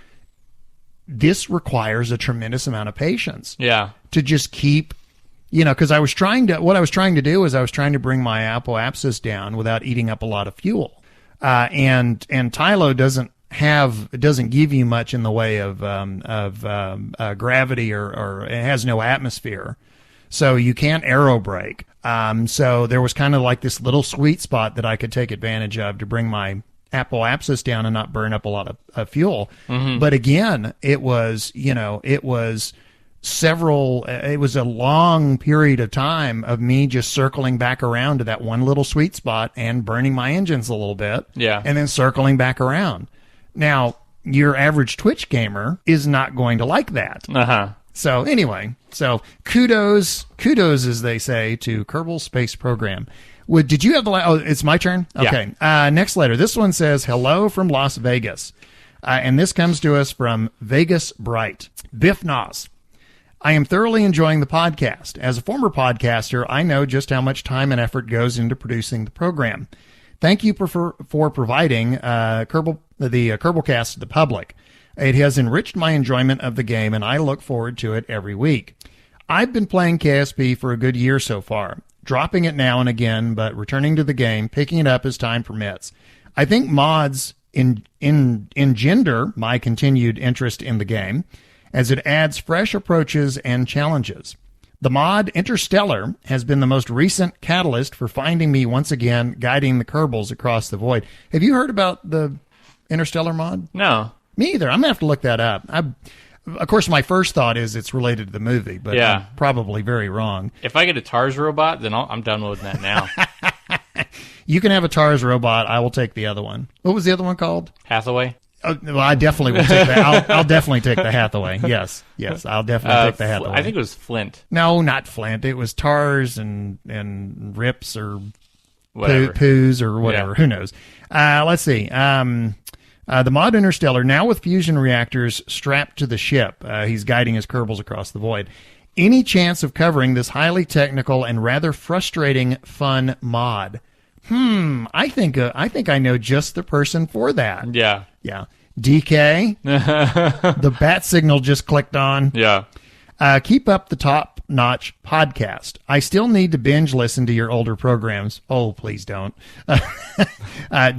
this requires a tremendous amount of patience. Yeah. To just keep, because what I was trying to do is I was trying to bring my apoapsis down without eating up a lot of fuel. And Tylo doesn't give you much in the way of gravity or it has no atmosphere. So you can't aerobrake. So there was kind of like this little sweet spot that I could take advantage of to bring my apoapsis down and not burn up a lot of fuel. But again, it was a long period of time of me just circling back around to that one little sweet spot and burning my engines a little bit. Yeah. And then circling back around. Now, your average Twitch gamer is not going to like that. So anyway, kudos, as they say, to Kerbal Space Program. Did you have it's my turn? Okay. Yeah. Next letter. This one says, hello from Las Vegas. And this comes to us from Vegas Bright. Biff Nos. I am thoroughly enjoying the podcast. As a former podcaster, I know just how much time and effort goes into producing the program. Thank you for providing the Kerbalcast to the public. It has enriched my enjoyment of the game, and I look forward to it every week. I've been playing KSP for a good year so far, dropping it now and again, but returning to the game, picking it up as time permits. I think mods engender my continued interest in the game, as it adds fresh approaches and challenges. The mod Interstellar has been the most recent catalyst for finding me once again guiding the Kerbals across the void. Have you heard about the Interstellar mod? No. Me either. I'm going to have to look that up. Of course, my first thought is it's related to the movie, but I'm probably very wrong. If I get a TARS robot, then I'm downloading that now. You can have a TARS robot. I will take the other one. What was the other one called? Hathaway. Oh, well, I definitely will take that. I'll definitely take the Hathaway. Yes, I'll definitely take the Hathaway. I think it was Flint. No, not Flint. It was TARS and Rips or Whatever. Poos or whatever. Yeah. Who knows? Let's see. The mod Interstellar, now with fusion reactors strapped to the ship. He's guiding his Kerbals across the void. Any chance of covering this highly technical and rather frustrating fun mod? I think I know just the person for that. Yeah. DK, the bat signal just clicked on. Yeah. Keep up the top-notch podcast. I still need to binge listen to your older programs. Oh, please don't. I'll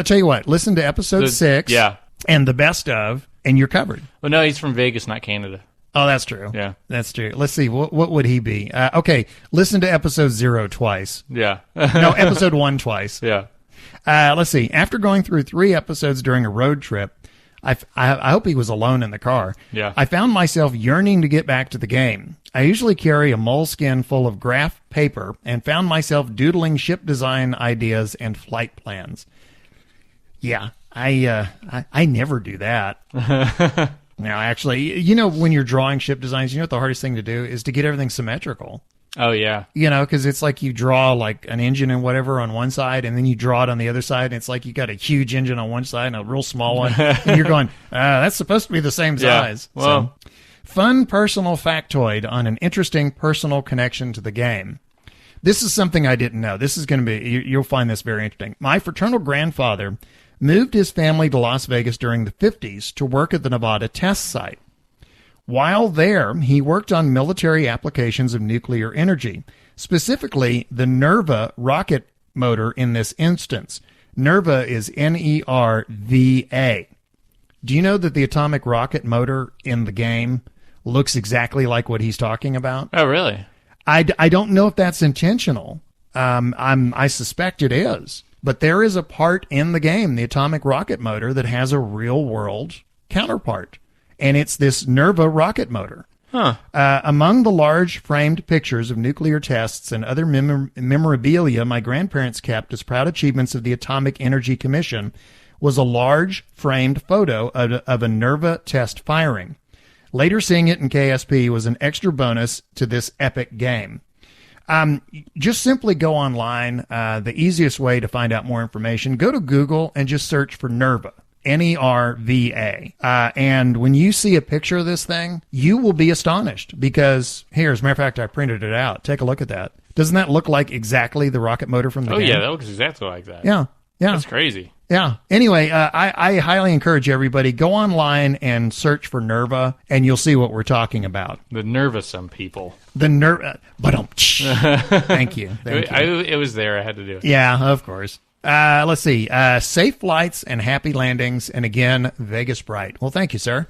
tell you what, listen to episode 6 Yeah. and the best of, and you're covered. Well, no, he's from Vegas, not Canada. Oh, that's true. Yeah. That's true. Let's see. What would he be? Okay, listen to episode 0 twice. Yeah. No, episode 1 twice. Yeah. Let's see. After going through 3 episodes during a road trip, I hope he was alone in the car. Yeah. I found myself yearning to get back to the game. I usually carry a moleskin full of graph paper and found myself doodling ship design ideas and flight plans. Yeah, I never do that. No, actually, when you're drawing ship designs, what the hardest thing to do is to get everything symmetrical. Oh, yeah. Because it's like you draw like an engine and whatever on one side, and then you draw it on the other side, and it's like you got a huge engine on one side and a real small one, and you're going, that's supposed to be the same size. Yeah. Well, so, fun personal factoid on an interesting personal connection to the game. This is something I didn't know. This is going to be, you'll find this very interesting. My fraternal grandfather moved his family to Las Vegas during the 50s to work at the Nevada test site. While there, he worked on military applications of nuclear energy, specifically the Nerva rocket motor in this instance. Nerva is Nerva. Do you know that the atomic rocket motor in the game looks exactly like what he's talking about? Oh, really? I don't know if that's intentional. I suspect it is. But there is a part in the game, the atomic rocket motor, that has a real-world counterpart. And it's this Nerva rocket motor. Huh. Among the large framed pictures of nuclear tests and other memorabilia my grandparents kept as proud achievements of the Atomic Energy Commission was a large framed photo of a Nerva test firing. Later seeing it in KSP was an extra bonus to this epic game. Just simply go online. The easiest way to find out more information, go to Google and just search for Nerva. Nerva. And when you see a picture of this thing, you will be astonished because here, as a matter of fact, I printed it out. Take a look at that. Doesn't that look like exactly the rocket motor from the game? Oh, yeah, that looks exactly like that. Yeah. That's crazy. Yeah. Anyway, I highly encourage everybody, go online and search for Nerva, and you'll see what we're talking about. The Nervasome people. The Nerva. Thank you. Thank you. It was there. I had to do it. Yeah, of course. Let's see. Safe flights and happy landings, and again, Vegas Bright. Well, thank you, sir.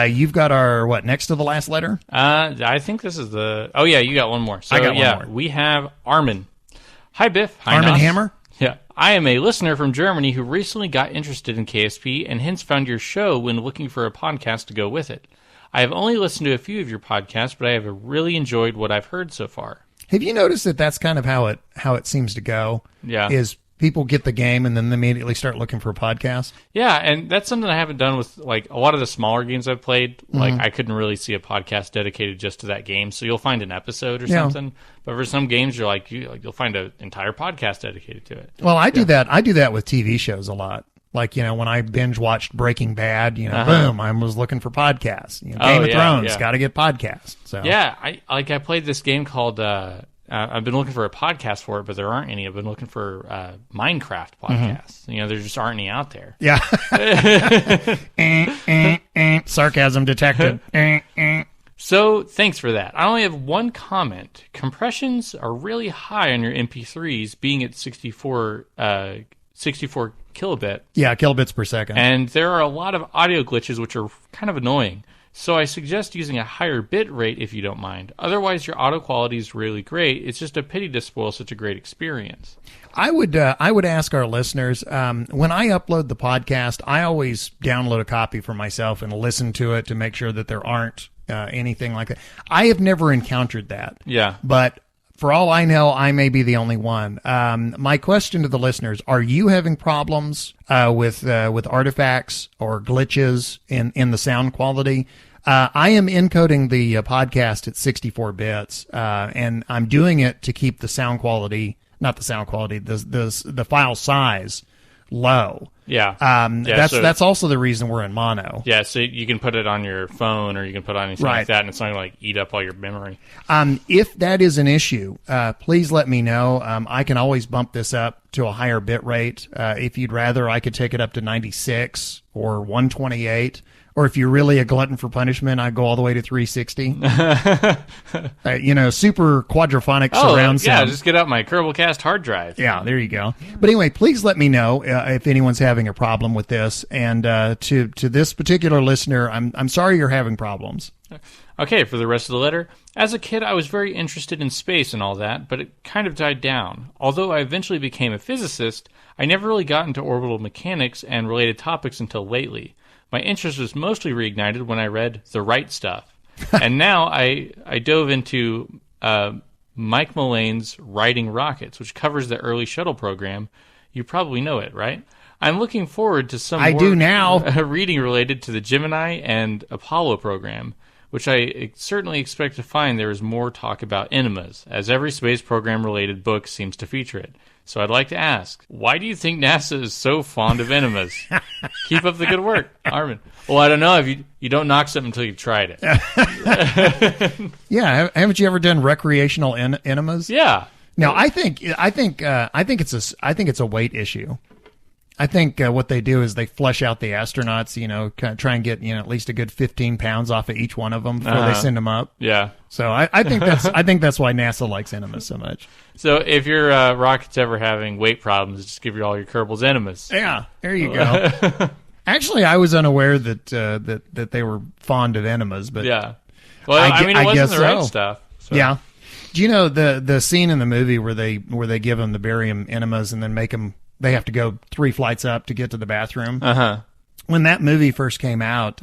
You've got our, next to the last letter? I think this is the... Oh, yeah, you got one more. So, I got one more. We have Armin. Hi, Biff. Hi, Armin Nos. Hammer? Yeah. I am a listener from Germany who recently got interested in KSP and hence found your show when looking for a podcast to go with it. I have only listened to a few of your podcasts, but I have really enjoyed what I've heard so far. Have you noticed that that's kind of how it seems to go? Yeah. Is people get the game and then they immediately start looking for a podcast? Yeah, and that's something I haven't done with like a lot of the smaller games I've played. Like I couldn't really see a podcast dedicated just to that game, so you'll find an episode or something. But for some games, you'll find an entire podcast dedicated to it. Well, I do that. I do that with TV shows a lot. Like, when I binge watched Breaking Bad, boom, I was looking for podcasts. Game of Thrones, got to get podcasts. So yeah, I played this game called. I've been looking for a podcast for it, but there aren't any. I've been looking for Minecraft podcasts. There just aren't any out there. Yeah. Sarcasm detected. So thanks for that. I only have one comment. Compressions are really high on your MP3s, being at 64 kilobit. Yeah, kilobits per second. And there are a lot of audio glitches which are kind of annoying. So I suggest using a higher bit rate if you don't mind. Otherwise, your audio quality is really great. It's just a pity to spoil such a great experience. I would ask our listeners, when I upload the podcast, I always download a copy for myself and listen to it to make sure that there aren't anything like that. I have never encountered that. Yeah. But for all I know, I may be the only one. My question to the listeners, are you having problems with artifacts or glitches in the sound quality? I am encoding the podcast at 64 bits, and I'm doing it to keep the sound quality, not the sound quality, the file size low. Yeah. That's also the reason we're in mono. Yeah, so you can put it on your phone or you can put it on anything like that, and it's not going to eat up all your memory. If that is an issue, please let me know. I can always bump this up to a higher bit rate. If you'd rather, I could take it up to 96 or 128. Or if you're really a glutton for punishment, I go all the way to 360. Super quadraphonic surround sound. Yeah, just get out my Kerbalcast hard drive. Yeah, there you go. But anyway, please let me know if anyone's having a problem with this. And to this particular listener, I'm sorry you're having problems. Okay, for the rest of the letter. As a kid, I was very interested in space and all that, but it kind of died down. Although I eventually became a physicist, I never really got into orbital mechanics and related topics until lately. My interest was mostly reignited when I read The Right Stuff. And now I dove into Mike Mullane's Riding Rockets, which covers the early shuttle program. You probably know it, right? I'm looking forward to some reading related to the Gemini and Apollo program, which I certainly expect to find there is more talk about enemas, as every space program-related book seems to feature it. So I'd like to ask, why do you think NASA is so fond of enemas? Keep up the good work, Armin. Well, I don't know. If you don't knock something until you've tried it. Yeah, haven't you ever done recreational enemas? Yeah. No, I think it's a weight issue. I think what they do is they flush out the astronauts, kind of try and get at least a good 15 pounds off of each one of them before they send them up. Yeah. So I think that's why NASA likes enemas so much. So if your rocket's ever having weight problems, just give all your Kerbals enemas. Yeah, there you go. Actually, I was unaware that they were fond of enemas, but yeah. Well, it wasn't the right stuff. So. Yeah. Do you know the scene in the movie where they give them the barium enemas and then they have to go 3 flights up to get to the bathroom? Uh-huh. When that movie first came out,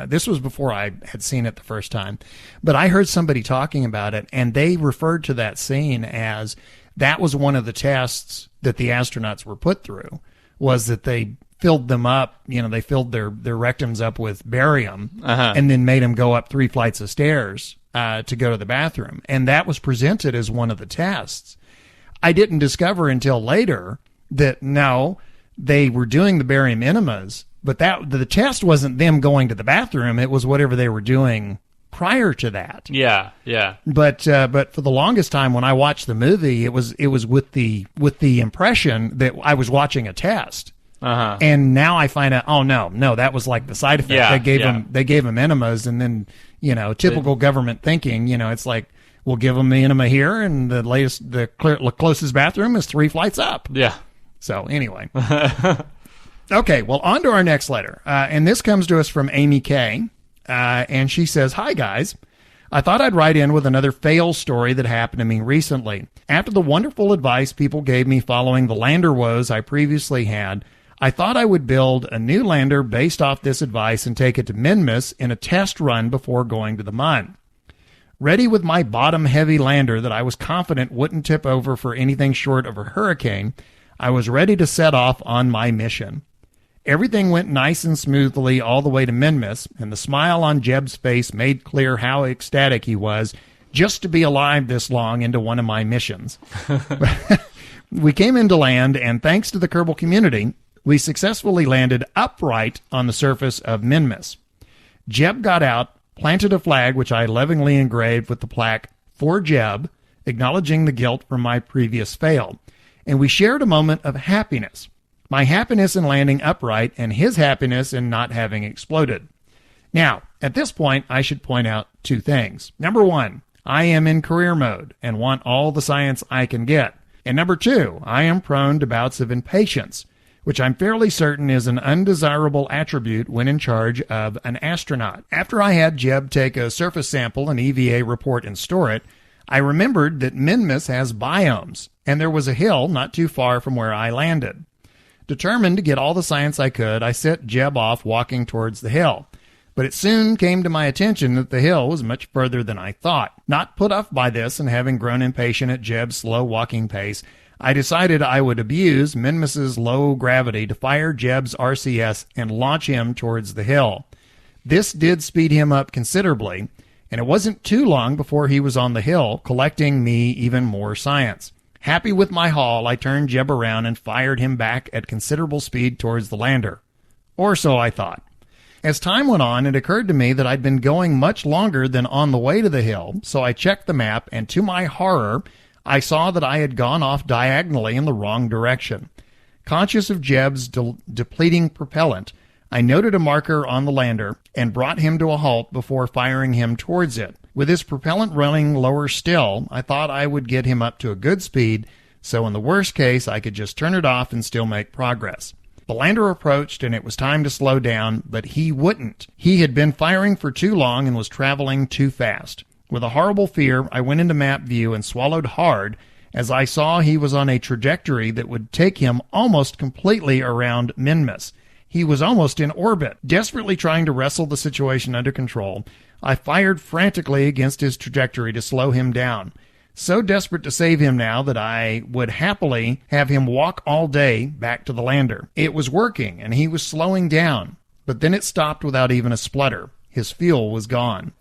this was before I had seen it the first time, but I heard somebody talking about it, and they referred to that scene as that was one of the tests that the astronauts were put through, was that they filled them up, they filled their rectums up with barium, and then made them go up 3 flights of stairs to go to the bathroom. And that was presented as one of the tests. I didn't discover until later that no, they were doing the barium enemas, but the test wasn't them going to the bathroom. It was whatever they were doing prior to that. Yeah, yeah. But for the longest time when I watched the movie, it was with the impression that I was watching a test. Uh-huh. And now I find out, oh no, that was like the side effect. Yeah, they gave them enemas, and then typical government thinking, it's like, we'll give them the enema here, and the closest bathroom is 3 flights up. Yeah. So anyway. Okay, well, on to our next letter. And this comes to us from Amy K. And she says, "Hi, guys. I thought I'd write in with another fail story that happened to me recently. After the wonderful advice people gave me following the lander woes I previously had, I thought I would build a new lander based off this advice and take it to Minmus in a test run before going to the Mun. Ready with my bottom-heavy lander that I was confident wouldn't tip over for anything short of a hurricane, I was ready to set off on my mission. Everything went nice and smoothly all the way to Minmus, and the smile on Jeb's face made clear how ecstatic he was just to be alive this long into one of my missions. We came into land, and thanks to the Kerbal community, we successfully landed upright on the surface of Minmus. Jeb got out, planted a flag, which I lovingly engraved with the plaque, "For Jeb," acknowledging the guilt from my previous fail, and we shared a moment of happiness. My happiness in landing upright and his happiness in not having exploded. Now, at this point, I should point out 2 things. Number 1, I am in career mode and want all the science I can get. And number 2, I am prone to bouts of impatience, which I'm fairly certain is an undesirable attribute when in charge of an astronaut. After I had Jeb take a surface sample, an EVA report, and store it, I remembered that Minmus has biomes, and there was a hill not too far from where I landed. Determined to get all the science I could, I set Jeb off walking towards the hill. But it soon came to my attention that the hill was much further than I thought. Not put off by this, and having grown impatient at Jeb's slow walking pace, I decided I would abuse Minmus's low gravity to fire Jeb's RCS and launch him towards the hill. This did speed him up considerably, and it wasn't too long before he was on the hill, collecting me even more science. Happy with my haul, I turned Jeb around and fired him back at considerable speed towards the lander. Or so I thought. As time went on, it occurred to me that I'd been going much longer than on the way to the hill, so I checked the map, and to my horror, I saw that I had gone off diagonally in the wrong direction. Conscious of Jeb's depleting propellant, I noted a marker on the lander and brought him to a halt before firing him towards it. With his propellant running lower still, I thought I would get him up to a good speed, so in the worst case, I could just turn it off and still make progress. The lander approached and it was time to slow down, but he wouldn't. He had been firing for too long and was traveling too fast. With a horrible fear, I went into map view and swallowed hard as I saw he was on a trajectory that would take him almost completely around Minmus. He was almost in orbit. Desperately trying to wrestle the situation under control, I fired frantically against his trajectory to slow him down. So desperate to save him now that I would happily have him walk all day back to the lander. It was working, and he was slowing down. But then it stopped without even a splutter. His fuel was gone.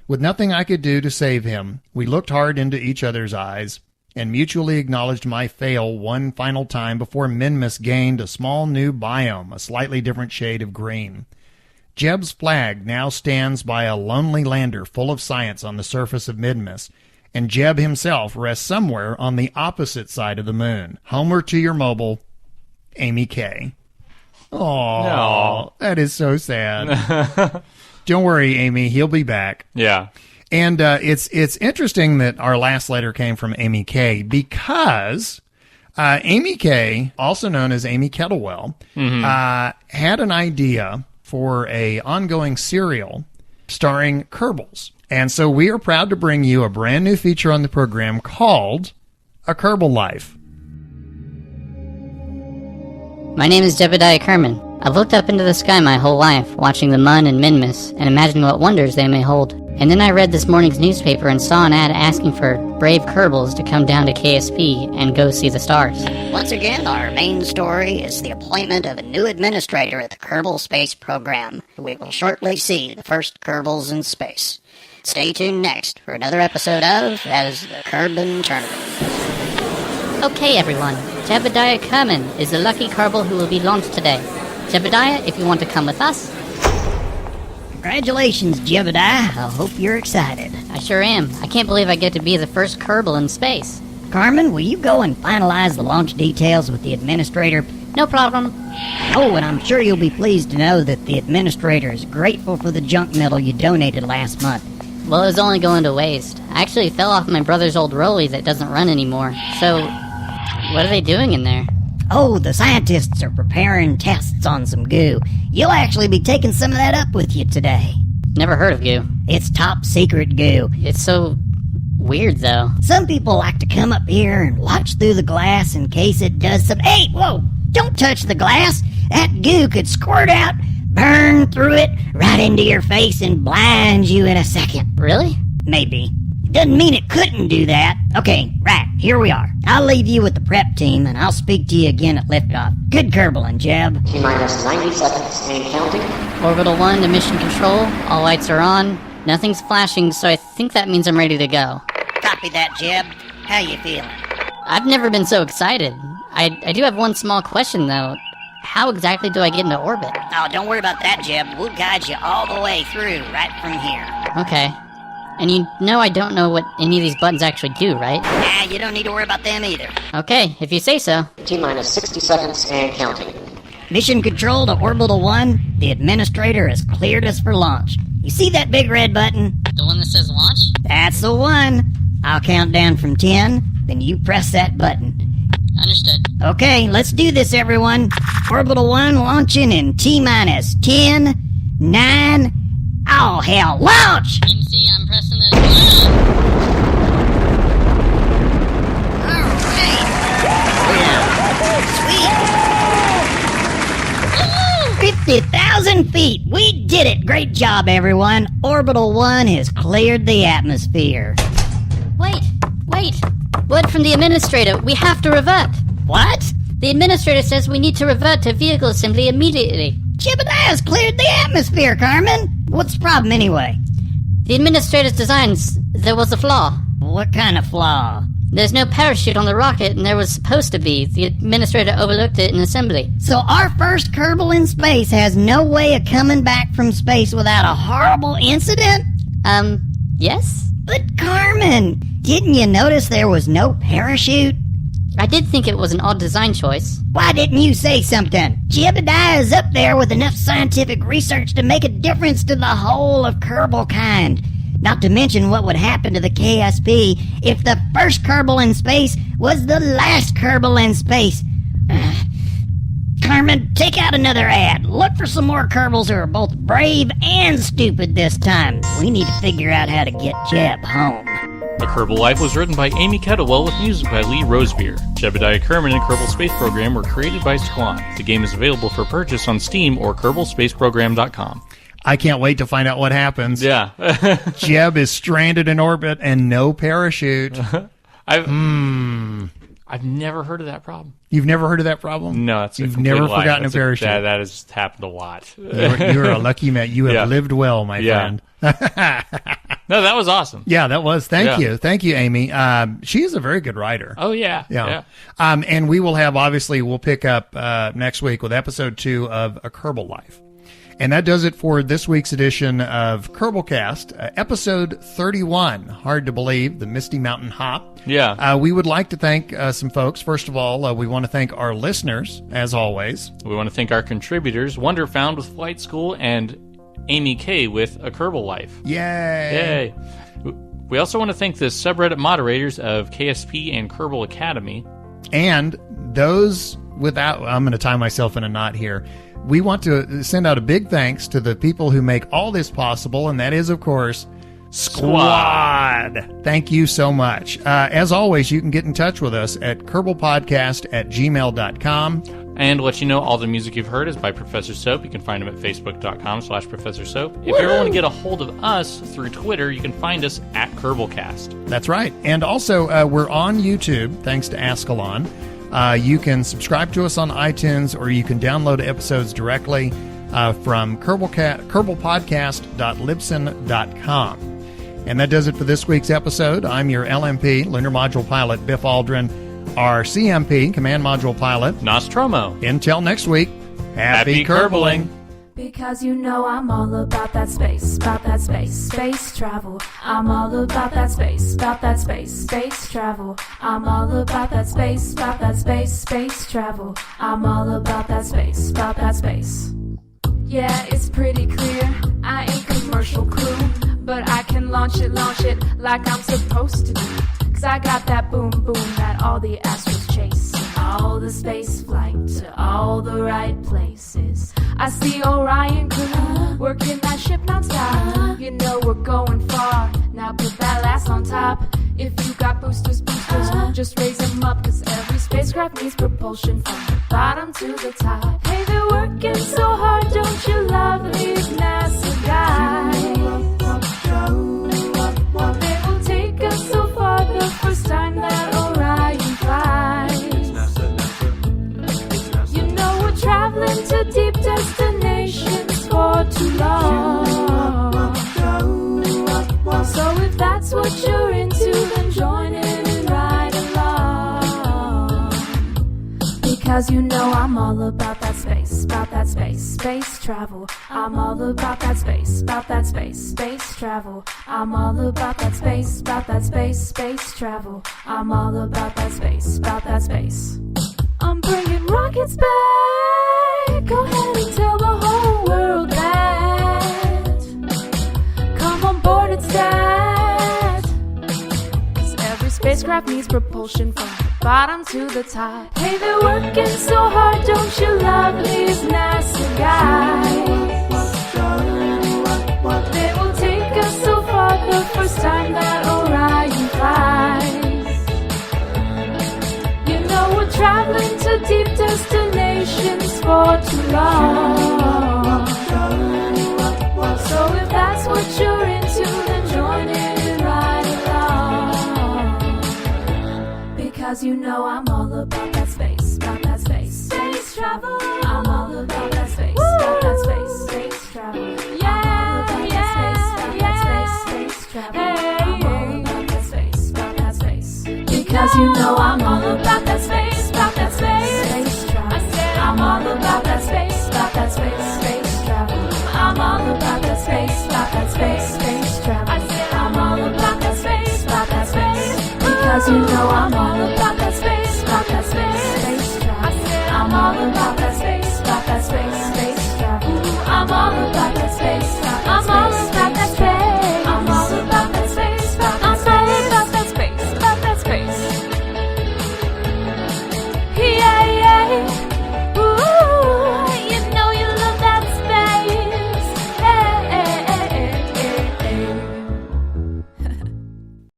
With nothing I could do to save him, we looked hard into each other's eyes and mutually acknowledged my fail one final time before Minmus gained a small new biome, a slightly different shade of green. Jeb's flag now stands by a lonely lander full of science on the surface of Minmus, and Jeb himself rests somewhere on the opposite side of the moon. Homer to your mobile, Amy K. Oh, that is so sad. Don't worry, Amy, he'll be back. Yeah. And it's interesting that our last letter came from Amy K because Amy K, also known as Amy Kettlewell, had an idea for a ongoing serial starring Kerbals. And so we are proud to bring you a brand new feature on the program called A Kerbal Life. My name is Jebediah Kerman. I've looked up into the sky my whole life, watching the Mun and Minmus, and imagining what wonders they may hold. And then I read this morning's newspaper and saw an ad asking for brave Kerbals to come down to KSP and go see the stars. Once again, our main story is the appointment of a new administrator at the Kerbal Space Program. We will shortly see the first Kerbals in space. Stay tuned next for another episode of As the Kerbin Tournament. Okay, everyone. Jebediah Kerman is the lucky Kerbal who will be launched today. Jebediah, if you want to come with us. Congratulations, Jebediah. I hope you're excited. I sure am. I can't believe I get to be the first Kerbal in space. Carmen, will you go and finalize the launch details with the administrator? No problem. Oh, and I'm sure you'll be pleased to know that the administrator is grateful for the junk metal you donated last month. Well, it was only going to waste. I actually fell off my brother's old rollie that doesn't run anymore. So, what are they doing in there? Oh, the scientists are preparing tests on some goo. You'll actually be taking some of that up with you today. Never heard of goo. It's top secret goo. It's so weird, though. Some people like to come up here and watch through the glass in case it does some... Hey, whoa! Don't touch the glass! That goo could squirt out, burn through it, right into your face and blind you in a second. Really? Maybe. Doesn't mean it couldn't do that. Okay, right, here we are. I'll leave you with the prep team, and I'll speak to you again at liftoff. Good Kerbal, Jeb. T-minus 90 seconds and counting. Orbital 1 to mission control. All lights are on. Nothing's flashing, so I think that means I'm ready to go. Copy that, Jeb. How you feeling? I've never been so excited. I do have one small question, though. How exactly do I get into orbit? Oh, don't worry about that, Jeb. We'll guide you all the way through, right from here. Okay. And you know I don't know what any of these buttons actually do, right? Nah, you don't need to worry about them either. Okay, if you say so. T-minus 60 seconds and counting. Mission control to Orbital 1. The administrator has cleared us for launch. You see that big red button? The one that says launch? That's the one. I'll count down from 10, then you press that button. Understood. Okay, let's do this, everyone. Orbital 1 launching in T-minus 10, 9... Oh, hell, launch! MC, I'm pressing the... Alright. Sweet. 50,000 feet. We did it. Great job, everyone. Orbital 1 has cleared the atmosphere. Wait. Word from the administrator. We have to revert. What? The administrator says we need to revert to vehicle assembly immediately. Jebediah's cleared the atmosphere, Carmen. What's the problem, anyway? The administrator's designs, there was a flaw. What kind of flaw? There's no parachute on the rocket, and there was supposed to be. The administrator overlooked it in assembly. So our first Kerbal in space has no way of coming back from space without a horrible incident? Yes? But Carmen, didn't you notice there was no parachute? I did think it was an odd design choice. Why didn't you say something? Jebediah's up there with enough scientific research to make a difference to the whole of Kerbal kind. Not to mention what would happen to the KSP if the first Kerbal in space was the last Kerbal in space. Carmen, take out another ad. Look for some more Kerbals who are both brave and stupid this time. We need to figure out how to get Jeb home. A Kerbal Life was written by Amy Kettlewell with music by Lee Rosebeer. Jebediah Kerman and Kerbal Space Program were created by Squan. The game is available for purchase on Steam or KerbalSpaceProgram.com. I can't wait to find out what happens. Yeah. Jeb is stranded in orbit and no parachute. I've never heard of that problem. You've never heard of that problem? No, it's You've never forgotten a parachute. That has happened a lot. You're a lucky man. You have lived well, my friend. No, that was awesome. Yeah, that was. Thank you. Thank you, Amy. She is a very good writer. Oh, yeah. And we will have, obviously, we'll pick up next week with episode 2 of A Kerbal Life. And that does it for this week's edition of Kerbalcast, episode 31. Hard to believe, the Misty Mountain Hop. Yeah. We would like to thank some folks. First of all, we want to thank our listeners, as always. We want to thank our contributors, Wanderfound with Flight School and Amy K with A Kerbal Life. Yay! We also want to thank the subreddit moderators of KSP and Kerbal Academy. And those without... I'm going to tie myself in a knot here. We want to send out a big thanks to the people who make all this possible, and that is, of course, Squad. Thank you so much. As always, you can get in touch with us at kerbalpodcast@gmail.com. And let you know, all the music you've heard is by Professor Soap. You can find him at facebook.com/Professor Soap. If you ever want to get a hold of us through Twitter, you can find us at Kerbalcast. That's right. And also, we're on YouTube, thanks to Ascalon. You can subscribe to us on iTunes, or you can download episodes directly from kerbalpodcast.libsyn.com. And that does it for this week's episode. I'm your LMP, Lunar Module Pilot Biff Aldrin, our CMP, Command Module Pilot, Nostromo. Until next week, happy Kerbaling. Because you know I'm all about that space travel. I'm all about that space travel. I'm all about that space travel. I'm all about that space. Yeah, it's pretty clear, I ain't commercial crew, but I can launch it like I'm supposed to do. 'Cause I got that boom that all the astros chase. All the space flight to all the right places. I see Orion crew working that ship nonstop. You know we're going far, now put that last on top. If you got boosters, just raise them up. 'Cause every spacecraft needs propulsion from the bottom to the top. Hey, they're working so hard, don't you love these NASA guys? They will take us so far the first time that Orion flies. You know we're traveling to deep destinations for too long. So if that's what you're into, then join in and ride along. Because you know I'm all about that space travel. I'm all about that space travel. I'm all about that space travel. I'm all about that space. I'm bringing rockets back. Go ahead and tell the whole world that. Come on board, it's that. 'Cause every spacecraft needs propulsion from the bottom to the top. Hey, they're working so hard, don't you love these NASA guys? They will take us so far the first time that Orion flies. You know we're traveling to deep destinations for too long. So if that's what you're into, then join in and ride along. Because you know I'm all about that space travel. I'm all about that space travel. Yeah, space travel. I'm all about that space. Because you know I'm all about that space travel. I'm all about that space travel. I'm all about that space travel. I'm all about that space. Because you know I'm all about that